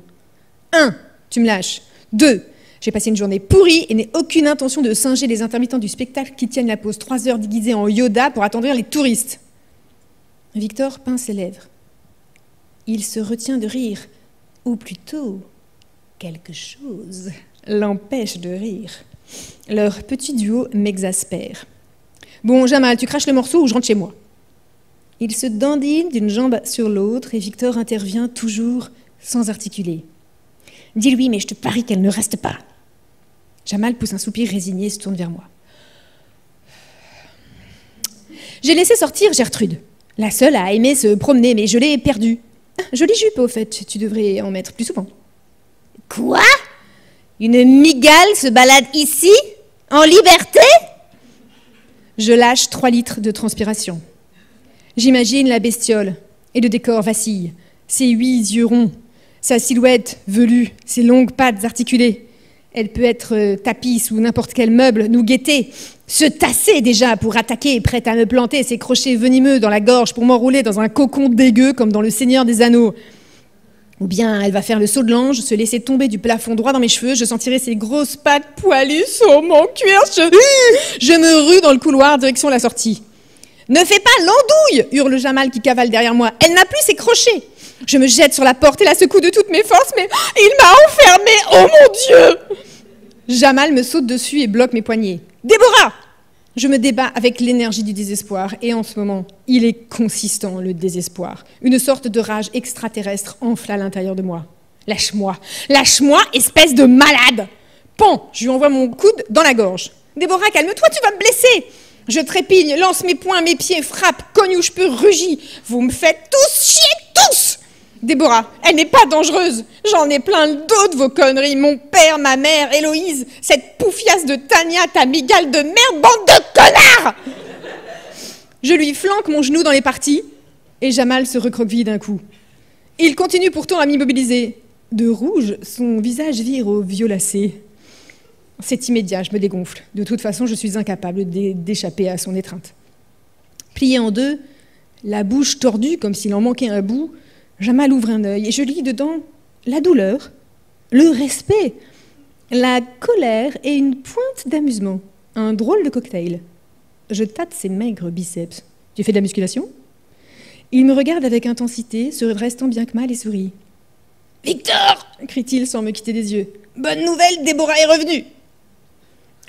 Speaker 4: 1, tu me lâches. 2, j'ai passé une journée pourrie et n'ai aucune intention de singer les intermittents du spectacle qui tiennent la pause 3 heures déguisés en Yoda pour attendrir les touristes. » Victor pince ses lèvres. Il se retient de rire, ou plutôt, quelque chose l'empêche de rire. Leur petit duo m'exaspère. « Bon, Jamal, tu craches le morceau ou je rentre chez moi ?» Il se dandine d'une jambe sur l'autre et Victor intervient toujours sans articuler. « Dis-lui, mais je te parie qu'elle ne reste pas. » Jamal pousse un soupir résigné et se tourne vers moi. «
Speaker 2: J'ai laissé sortir Gertrude, la seule à aimer se promener, mais je l'ai perdue. Jolie jupe, au fait, tu devrais en mettre plus souvent.
Speaker 7: Quoi? Une migale se balade ici, en liberté?
Speaker 2: Je lâche 3 litres de transpiration. J'imagine la bestiole, et le décor vacille, ses 8 yeux ronds, sa silhouette velue, ses longues pattes articulées. Elle peut être tapis sous n'importe quel meuble, nous guetter, se tasser déjà pour attaquer, prête à me planter ses crochets venimeux dans la gorge pour m'enrouler dans un cocon dégueu comme dans Le Seigneur des Anneaux. Ou bien elle va faire le saut de l'ange, se laisser tomber du plafond droit dans mes cheveux, je sentirai ses grosses pattes poilues sur mon cuir, je me rue dans le couloir, direction la sortie. « Ne fais pas l'andouille !» hurle Jamal qui cavale derrière moi. « Elle n'a plus ses crochets !» Je me jette sur la porte et la secoue de toutes mes forces, mais il m'a enfermée, oh mon Dieu! Jamal me saute dessus et bloque mes poignets. « Déborah !» Je me débat avec l'énergie du désespoir, et en ce moment, il est consistant, le désespoir. Une sorte de rage extraterrestre enfle à l'intérieur de moi. « Lâche-moi, lâche-moi, espèce de malade !» Pan, je lui envoie mon coude dans la gorge. « Déborah, calme-toi, tu vas me blesser !» Je trépigne, lance mes poings, mes pieds, frappe, cogne où je peux, rugis. Vous me faites tous chier, tous! Déborah, elle n'est pas dangereuse. J'en ai plein le dos de vos conneries. Mon père, ma mère, Héloïse, cette poufiasse de Tania, ta migale de merde, bande de connards! Je lui flanque mon genou dans les parties et Jamal se recroqueville d'un coup. Il continue pourtant à m'immobiliser. De rouge, son visage vire au violacé. C'est immédiat, je me dégonfle. De toute façon, je suis incapable d'échapper à son étreinte. Plié en deux, la bouche tordue comme s'il en manquait un bout, Jamal ouvre un œil et je lis dedans la douleur, le respect, la colère et une pointe d'amusement. Un drôle de cocktail. Je tâte ses maigres biceps. « Tu fais de la musculation ?» Il me regarde avec intensité, se redresse tant bien que mal et sourit. « Victor !» crie-t-il sans me quitter des yeux. « Bonne nouvelle, Déborah est revenue !»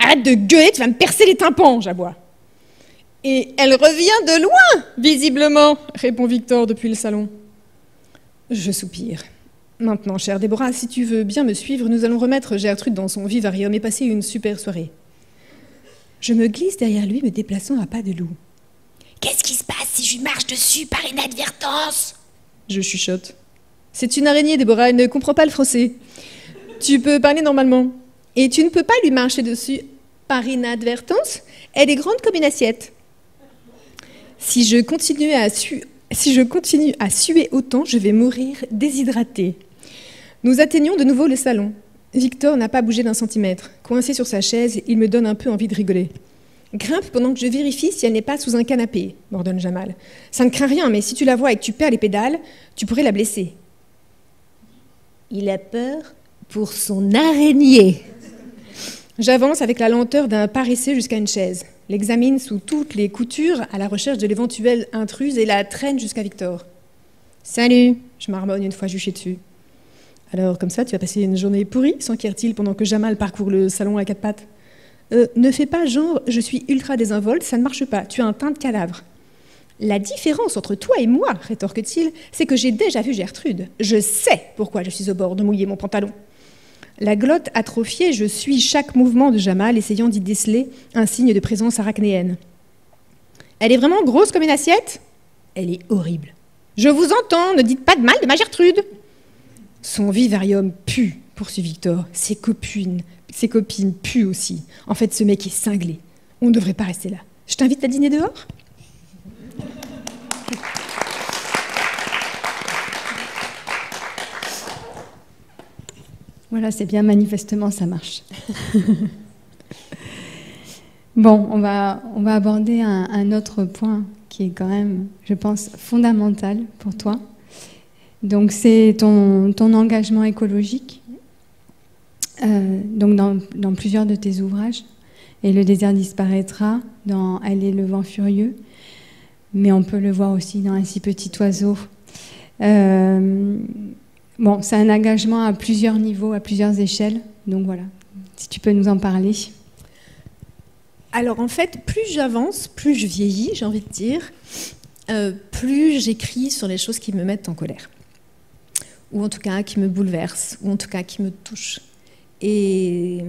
Speaker 2: Arrête de gueuler, tu vas me percer les tympans, j'aboie. Et elle revient de loin, visiblement, répond Victor depuis le salon. Je soupire. Maintenant, chère Déborah, si tu veux bien me suivre, nous allons remettre Gertrude dans son vivarium et passer une super soirée. Je me glisse derrière lui, me déplaçant à pas de loup.
Speaker 7: Qu'est-ce qui se passe si je marche dessus par inadvertance?
Speaker 2: Je chuchote. C'est une araignée, Déborah, elle ne comprend pas le français. Tu peux parler normalement. Et tu ne peux pas lui marcher dessus par inadvertance. Elle est grande comme une assiette. Si je continue à suer autant, je vais mourir déshydratée. Nous atteignons de nouveau le salon. Victor n'a pas bougé d'un centimètre. Coincé sur sa chaise, il me donne un peu envie de rigoler. Grimpe pendant que je vérifie si elle n'est pas sous un canapé, m'ordonne Jamal. Ça ne craint rien, mais si tu la vois et que tu perds les pédales, tu pourrais la blesser.
Speaker 7: Il a peur pour son araignée.
Speaker 2: J'avance avec la lenteur d'un paresseux jusqu'à une chaise, l'examine sous toutes les coutures à la recherche de l'éventuelle intruse et la traîne jusqu'à Victor. « Salut !» je marmonne une fois juché dessus. « Alors, comme ça, tu vas passer une journée pourrie ?» s'enquiert-il pendant que Jamal parcourt le salon à 4 pattes. Ne fais pas genre, je suis ultra désinvolte, ça ne marche pas, tu as un teint de cadavre. » La différence entre toi et moi, rétorque-t-il, c'est que j'ai déjà vu Gertrude. Je sais pourquoi je suis au bord de mouiller mon pantalon. La glotte atrophiée, je suis chaque mouvement de Jamal, essayant d'y déceler un signe de présence arachnéenne. Elle est vraiment grosse comme une assiette ? Elle est horrible. Je vous entends, ne dites pas de mal de ma Gertrude. Son vivarium pue, poursuit Victor. Ses copines puent aussi. En fait, ce mec est cinglé. On ne devrait pas rester là. Je t'invite à dîner dehors ?
Speaker 1: Voilà, c'est bien, manifestement, ça marche. Bon, on va aborder un autre point qui est quand même, je pense, fondamental pour toi. Donc, c'est ton engagement écologique, donc dans plusieurs de tes ouvrages. Et le désert disparaîtra dans Elle est le vent furieux, mais on peut le voir aussi dans Un si petit oiseau. Bon, c'est un engagement à plusieurs niveaux, à plusieurs échelles. Donc voilà, si tu peux nous en parler.
Speaker 2: Alors en fait, plus j'avance, plus je vieillis, j'ai envie de dire, plus j'écris sur les choses qui me mettent en colère. Ou en tout cas qui me bouleversent, ou en tout cas qui me touchent. Et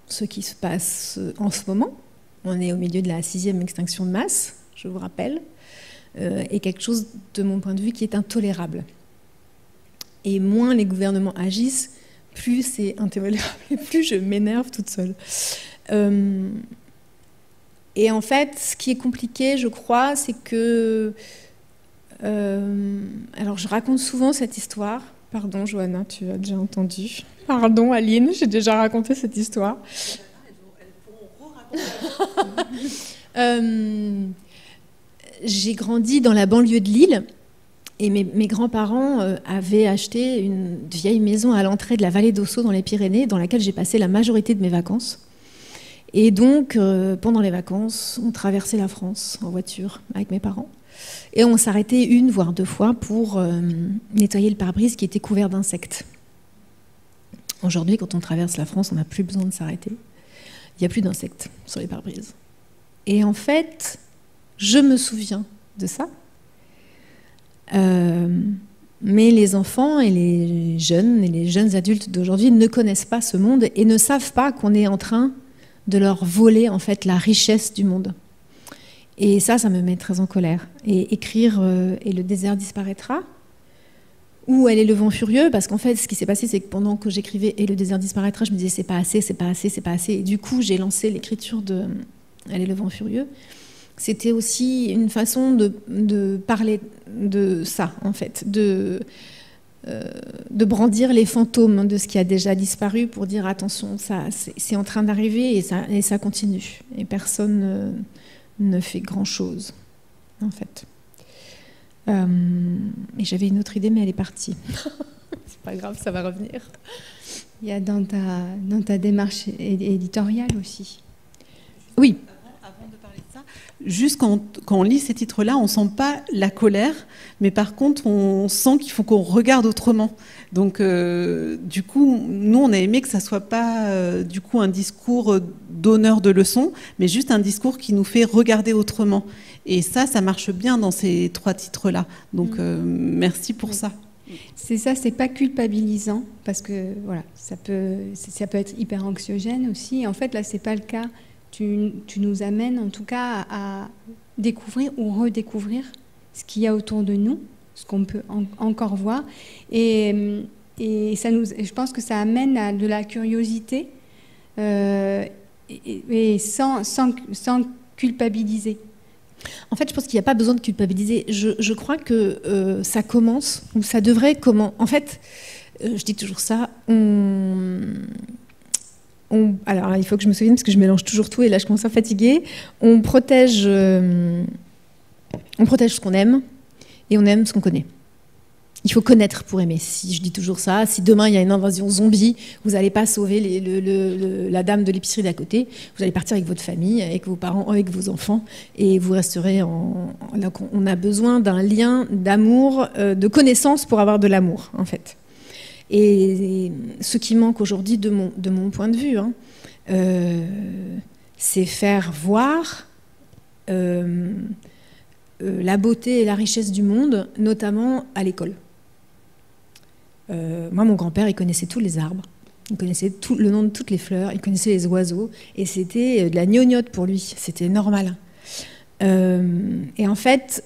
Speaker 2: ce qui se passe en ce moment, on est au milieu de la 6e extinction de masse, je vous rappelle, est quelque chose, de mon point de vue, qui est intolérable. Et moins les gouvernements agissent, plus c'est intolérable et plus je m'énerve toute seule. Et en fait, ce qui est compliqué, je crois, c'est que... alors, je raconte souvent cette histoire. Pardon, Johanna, tu as déjà entendu. Pardon, Aline, j'ai déjà raconté cette histoire. J'ai grandi dans la banlieue de Lille. Et mes grands-parents avaient acheté une vieille maison à l'entrée de la vallée d'Ossau dans les Pyrénées, dans laquelle j'ai passé la majorité de mes vacances. Et donc, pendant les vacances, on traversait la France en voiture avec mes parents. Et on s'arrêtait 1 voire 2 fois pour nettoyer le pare-brise qui était couvert d'insectes. Aujourd'hui, quand on traverse la France, on n'a plus besoin de s'arrêter. Il n'y a plus d'insectes sur les pare-brises. Et en fait, je me souviens de ça. Mais les enfants et les jeunes adultes d'aujourd'hui ne connaissent pas ce monde et ne savent pas qu'on est en train de leur voler en fait la richesse du monde. Et ça me met très en colère. Et écrire « Et le désert disparaîtra » ou « Elle est le vent furieux », parce qu'en fait, ce qui s'est passé, c'est que pendant que j'écrivais « Et le désert disparaîtra », je me disais « C'est pas assez, c'est pas assez, c'est pas assez ». Et du coup, j'ai lancé l'écriture de « Elle est le vent furieux ». C'était aussi une façon de parler de ça, en fait, de brandir les fantômes de ce qui a déjà disparu pour dire attention, ça, c'est en train d'arriver et ça continue. Et personne ne fait grand-chose, en fait. Et j'avais une autre idée, mais elle est partie. C'est pas grave, ça va revenir.
Speaker 1: Il y a dans ta démarche éditoriale aussi.
Speaker 2: Oui.
Speaker 3: Juste quand on lit ces titres-là, on ne sent pas la colère, mais par contre, on sent qu'il faut qu'on regarde autrement. Donc, du coup, nous, on a aimé que ça ne soit pas du coup un discours donneur de leçons, mais juste un discours qui nous fait regarder autrement. Et ça marche bien dans ces 3 titres-là. Donc, merci pour ça.
Speaker 1: C'est ça, c'est pas culpabilisant, parce que voilà, ça peut être hyper anxiogène aussi. En fait, là, c'est pas le cas. Tu nous amènes en tout cas à découvrir ou redécouvrir ce qu'il y a autour de nous, ce qu'on peut encore voir. Et je pense que ça amène à de la curiosité et sans culpabiliser.
Speaker 2: En fait, je pense qu'il n'y a pas besoin de culpabiliser. Je crois que ça commence, ou ça devrait commencer. En fait, je dis toujours ça, alors, il faut que je me souvienne parce que je mélange toujours tout et là je commence à fatiguer. On protège ce qu'on aime et on aime ce qu'on connaît. Il faut connaître pour aimer. Si je dis toujours ça, si demain il y a une invasion zombie, vous n'allez pas sauver la dame de l'épicerie d'à côté. Vous allez partir avec votre famille, avec vos parents, avec vos enfants et vous resterez Donc on a besoin d'un lien d'amour, de connaissance pour avoir de l'amour en fait. Et ce qui manque aujourd'hui, de mon point de vue, c'est faire voir la beauté et la richesse du monde, notamment à l'école. Moi, mon grand-père, il connaissait tous les arbres, il connaissait le nom de toutes les fleurs, il connaissait les oiseaux, et c'était de la gnognotte pour lui, c'était normal. Et en fait...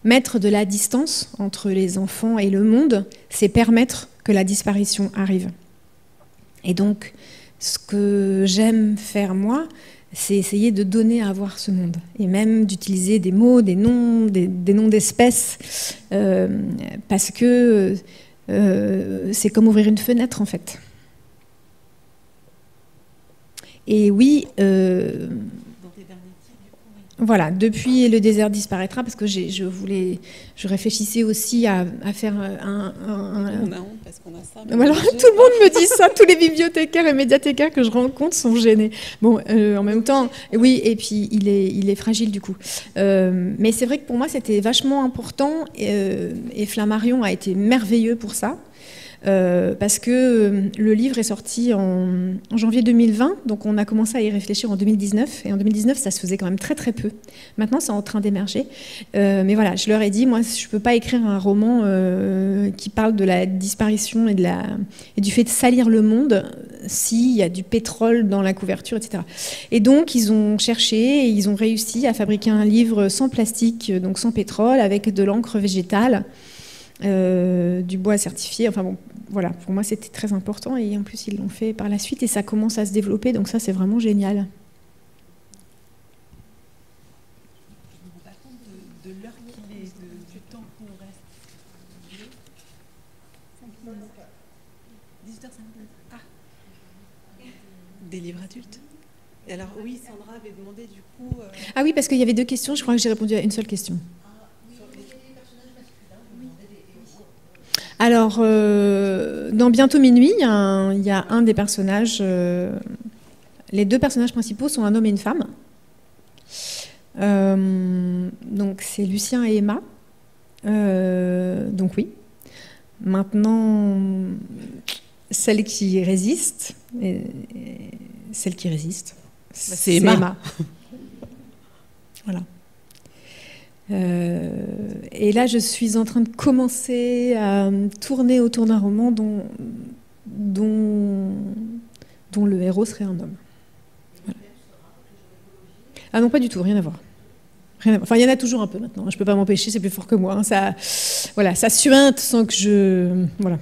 Speaker 2: mettre de la distance entre les enfants et le monde, c'est permettre que la disparition arrive. Et donc, ce que j'aime faire moi, c'est essayer de donner à voir ce monde. Et même d'utiliser des mots, des noms d'espèces, parce que c'est comme ouvrir une fenêtre, en fait. Et oui... Voilà, depuis le désert disparaîtra, parce que je réfléchissais aussi à faire un...
Speaker 3: On a honte parce qu'on a ça.
Speaker 2: Alors, tout le monde me dit ça, tous les bibliothécaires et médiathécaires que je rencontre sont gênés. Bon, en même temps, oui, et puis il est fragile du coup. Mais c'est vrai que pour moi, c'était vachement important, et Flammarion a été merveilleux pour ça. parce que le livre est sorti en janvier 2020, donc on a commencé à y réfléchir en 2019, et en 2019 ça se faisait quand même très très peu. Maintenant c'est en train d'émerger, mais voilà, je leur ai dit, moi je ne peux pas écrire un roman qui parle de la disparition et du fait de salir le monde s'il y a du pétrole dans la couverture, etc. Et donc ils ont cherché et ils ont réussi à fabriquer un livre sans plastique, donc sans pétrole, avec de l'encre végétale, du bois certifié, enfin bon, voilà, pour moi c'était très important, et en plus ils l'ont fait par la suite et ça commence à se développer, donc ça c'est vraiment génial.
Speaker 3: Je me rends pas compte de l'heure qu'il est, du temps qu'on reste. 18h05. Ah, des livres adultes. Et alors oui, Sandra avait demandé du coup...
Speaker 2: Ah oui, parce qu'il y avait 2 questions, je crois que j'ai répondu à une seule question. Alors, dans Bientôt minuit, il y a un des personnages. Les 2 personnages principaux sont un homme et une femme. Donc, c'est Lucien et Emma. Donc, oui. Maintenant, celle qui résiste, c'est Emma. Voilà. Et là, je suis en train de commencer à tourner autour d'un roman dont le héros serait un homme. Voilà. Ah non, pas du tout, rien à voir. Enfin, il y en a toujours un peu maintenant. Je ne peux pas m'empêcher, c'est plus fort que moi. Ça suinte sans que je... Voilà.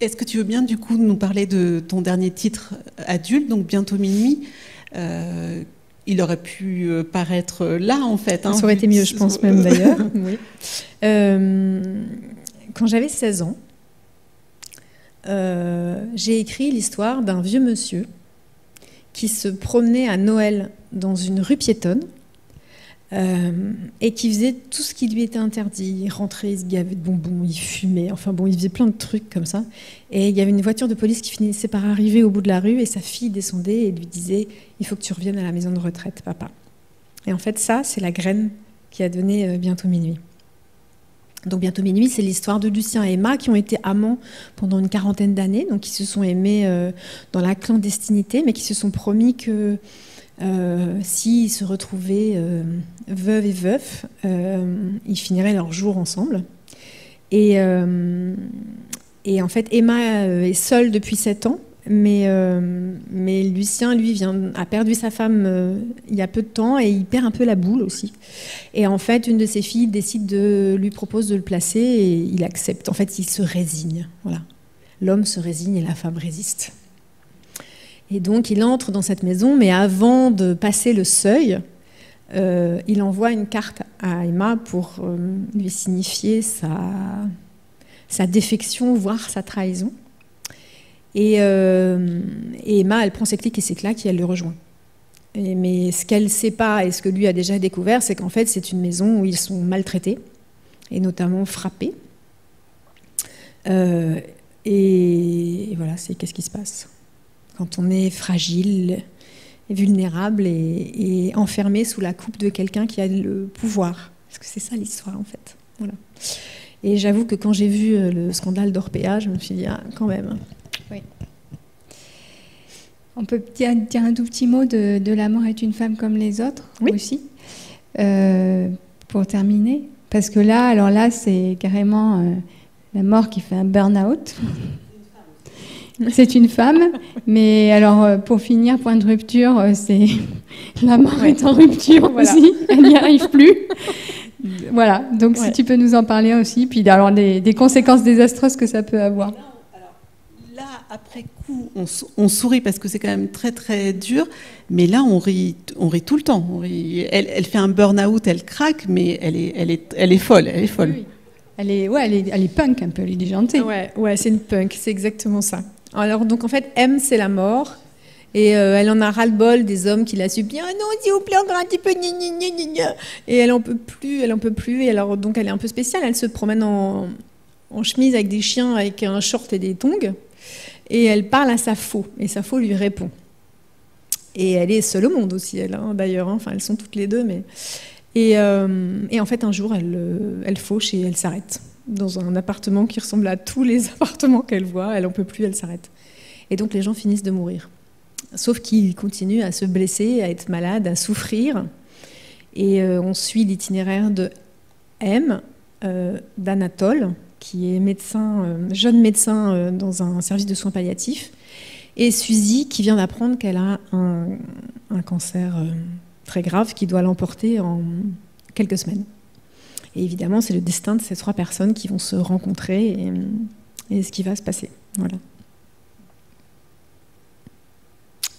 Speaker 3: Est-ce que tu veux bien, du coup, nous parler de ton dernier titre adulte, donc Bientôt minuit il aurait pu paraître là, en fait.
Speaker 2: Ça aurait été mieux, je pense même, d'ailleurs. Oui. Quand j'avais 16 ans, j'ai écrit l'histoire d'un vieux monsieur qui se promenait à Noël dans une rue piétonne et qui faisait tout ce qui lui était interdit. Il rentrait, il se gavait de bonbons, il fumait, enfin bon, il faisait plein de trucs comme ça. Et il y avait une voiture de police qui finissait par arriver au bout de la rue et sa fille descendait et lui disait « Il faut que tu reviennes à la maison de retraite, papa ». Et en fait, ça, c'est la graine qui a donné Bientôt minuit. Donc Bientôt minuit, c'est l'histoire de Lucien et Emma qui ont été amants pendant une 40aine d'années, donc qui se sont aimés dans la clandestinité, mais qui se sont promis que s'ils se retrouvaient veuves et veufs, ils finiraient leur jour ensemble. Et en fait, Emma est seule depuis 7 ans, mais Lucien, lui, a perdu sa femme il y a peu de temps et il perd un peu la boule aussi. Et en fait, une de ses filles lui propose de le placer et il accepte. En fait, il se résigne. Voilà. L'homme se résigne et la femme résiste. Et donc, il entre dans cette maison, mais avant de passer le seuil, il envoie une carte à Emma pour lui signifier sa défection, voire sa trahison. Et Emma, elle prend ses clics et ses claques et elle le rejoint. Mais ce qu'elle ne sait pas et ce que lui a déjà découvert, c'est qu'en fait, c'est une maison où ils sont maltraités, et notamment frappés. Et voilà, c'est qu'est-ce qui se passe quand on est fragile, et vulnérable et enfermé sous la coupe de quelqu'un qui a le pouvoir. Parce que c'est ça l'histoire, en fait. Voilà. Et j'avoue que quand j'ai vu le scandale d'Orpea, je me suis dit, ah, quand même.
Speaker 1: Oui. On peut dire un tout petit mot de La mort est une femme comme les autres, oui, aussi, pour terminer. Parce que là, c'est carrément la mort qui fait un burn-out. C'est une femme, mais alors pour finir, point de rupture, c'est la mort est en rupture aussi, elle n'y arrive plus. Voilà, donc si tu peux nous en parler aussi, puis alors des conséquences désastreuses que ça peut avoir.
Speaker 3: Là, après coup, on sourit parce que c'est quand même très très dur, mais là on rit tout le temps. Elle fait un burn-out, elle craque, mais elle est folle, elle est folle.
Speaker 1: Oui. Elle est punk un peu, elle est déjantée.
Speaker 2: Ouais, c'est une punk, c'est exactement ça. Alors donc en fait, M c'est la mort. Et elle en a ras-le-bol des hommes qui la supplient. Ah non, s'il vous plaît, encore un petit peu. Et elle en peut plus. Et alors, donc, elle est un peu spéciale. Elle se promène en chemise avec des chiens, avec un short et des tongs. Et elle parle à Sappho. Et Sappho lui répond. Et elle est seule au monde aussi, elle, hein, d'ailleurs. Hein. Enfin, elles sont toutes les deux. Mais... Et en fait, un jour, elle fauche et elle s'arrête. dans un appartement qui ressemble à tous les appartements qu'elle voit. Elle n'en peut plus, elle s'arrête. Et donc les gens finissent de mourir. Sauf qu'ils continuent à se blesser, à être malades, à souffrir. Et on suit l'itinéraire de M, d'Anatole, qui est jeune médecin dans un service de soins palliatifs, et Suzy, qui vient d'apprendre qu'elle a un cancer très grave qui doit l'emporter en quelques semaines. Et évidemment, c'est le destin de ces 3 personnes qui vont se rencontrer et ce qui va se passer. Voilà.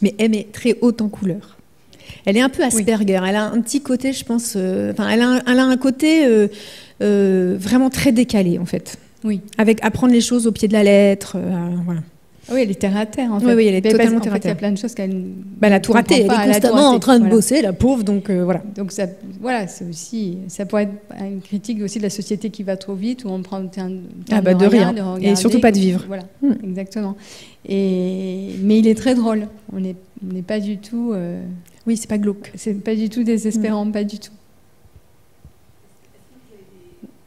Speaker 2: Mais M est très haute en couleur. Elle est un peu Asperger. Oui. Elle a un petit côté, je pense... elle a un côté vraiment très décalé, en fait.
Speaker 1: Oui.
Speaker 2: Avec apprendre les choses au pied de la lettre. Voilà.
Speaker 1: Oui, elle est terre à terre, en fait.
Speaker 2: Oui, elle est totalement terre à terre.
Speaker 1: Il y a plein de choses qu'elle...
Speaker 2: elle a tout raté. Elle est constamment en train de bosser, la pauvre, donc voilà.
Speaker 1: Donc ça, voilà, c'est aussi... Ça pourrait être une critique aussi de la société qui va trop vite, où on prend le temps
Speaker 2: de rien. Et surtout pas de vivre.
Speaker 1: Voilà, exactement. Mais il est très drôle. On n'est pas du tout...
Speaker 2: Oui, c'est pas glauque.
Speaker 1: C'est pas du tout désespérant, pas du tout.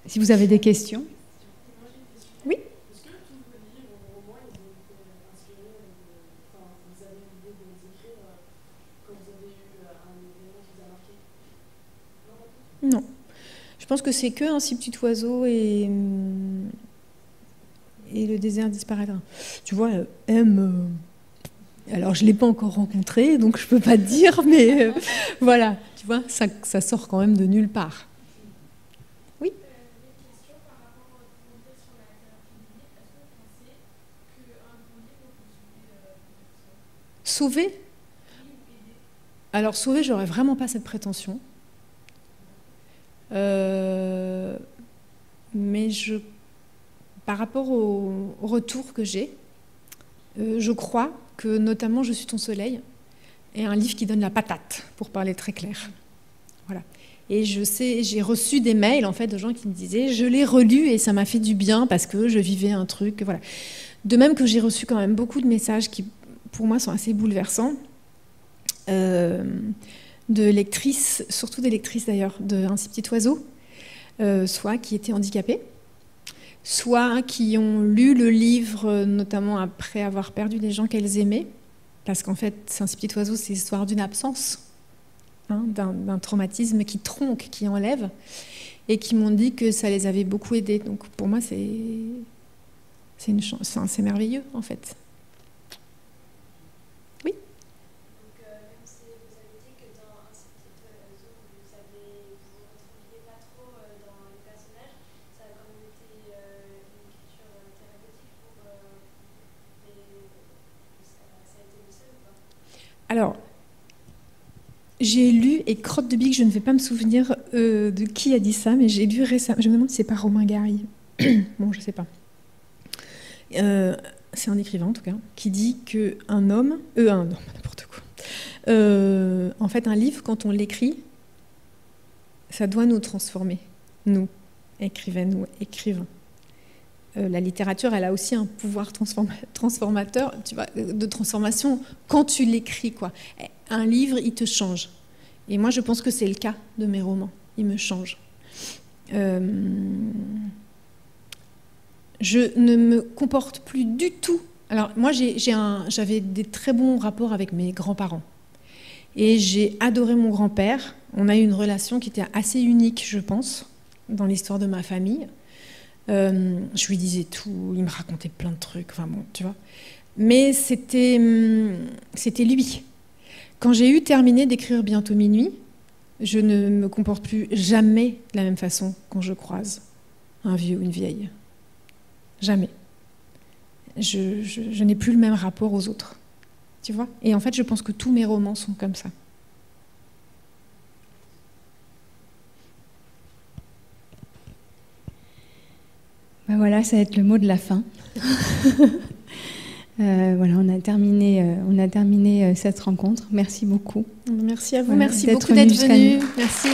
Speaker 1: Si vous avez des questions.
Speaker 2: Oui.
Speaker 8: Est-ce que tous vos livres ou romans, ils ont été inspirés, vous avez l'idée de les écrire quand vous avez eu un événement qui vous a marqué?
Speaker 2: Non. Je pense que c'est que Un si petit oiseau et Le désert disparaîtra. Tu vois, M... Alors, je ne l'ai pas encore rencontré, donc je ne peux pas te dire, mais voilà, tu vois, ça sort quand même de nulle part. Oui.
Speaker 8: Une question par rapport à votre livre sur la thérapie biblique. Est-ce que vous pensez qu'un bon livre peut sauver?
Speaker 2: Sauver? Alors, sauver, j'aurais vraiment pas cette prétention. Mais par rapport au retour que j'ai, je crois que notamment Je suis ton soleil est un livre qui donne la patate, pour parler très clair. Voilà. Et j'ai reçu des mails en fait de gens qui me disaient je l'ai relu et ça m'a fait du bien parce que je vivais un truc. Voilà. De même que j'ai reçu quand même beaucoup de messages qui, pour moi, sont assez bouleversants, de lectrices, surtout des lectrices d'ailleurs, de Un si petit oiseau, soit qui étaient handicapées, soit qui ont lu le livre, notamment après avoir perdu des gens qu'elles aimaient, parce qu'en fait, C'est un si petit oiseau, c'est l'histoire d'une absence, d'un traumatisme qui tronque, qui enlève, et qui m'ont dit que ça les avait beaucoup aidés. Donc pour moi, c'est une chance, c'est merveilleux, en fait. Oui.
Speaker 8: Donc, même si vous avez dit que dans Un si petit oiseau, vous ne retrouviez pas trop dans les personnages, ça a quand même été une écriture thérapeutique pour... ça a été le seul ou pas?
Speaker 2: Alors, j'ai lu, et crotte de bique, je ne vais pas me souvenir de qui a dit ça, mais j'ai lu récemment, je me demande si c'est pas Romain Gary. Bon, je ne sais pas. C'est un écrivain, en tout cas, qui dit qu'un homme... non, n'importe quoi. En fait, un livre, quand on l'écrit, ça doit nous transformer. Nous, écrivaines ou écrivains. La littérature, elle a aussi un pouvoir transformateur, tu vois, de transformation quand tu l'écris, quoi. Un livre, il te change. Et moi, je pense que c'est le cas de mes romans. Ils me changent. Je ne me comporte plus du tout. Alors, moi, j'avais des très bons rapports avec mes grands-parents. Et j'ai adoré mon grand-père. On a eu une relation qui était assez unique, je pense, dans l'histoire de ma famille. Je lui disais tout, il me racontait plein de trucs, enfin bon, tu vois. Mais c'était lui. Quand j'ai eu terminé d'écrire Bientôt minuit, je ne me comporte plus jamais de la même façon quand je croise un vieux ou une vieille. Jamais. Je n'ai plus le même rapport aux autres. Tu vois ? Et en fait, je pense que tous mes romans sont comme ça.
Speaker 1: Ben voilà, ça va être le mot de la fin. Voilà, on a terminé cette rencontre. Merci beaucoup.
Speaker 2: Merci à vous.
Speaker 1: Voilà,
Speaker 2: merci beaucoup d'être venu. Merci.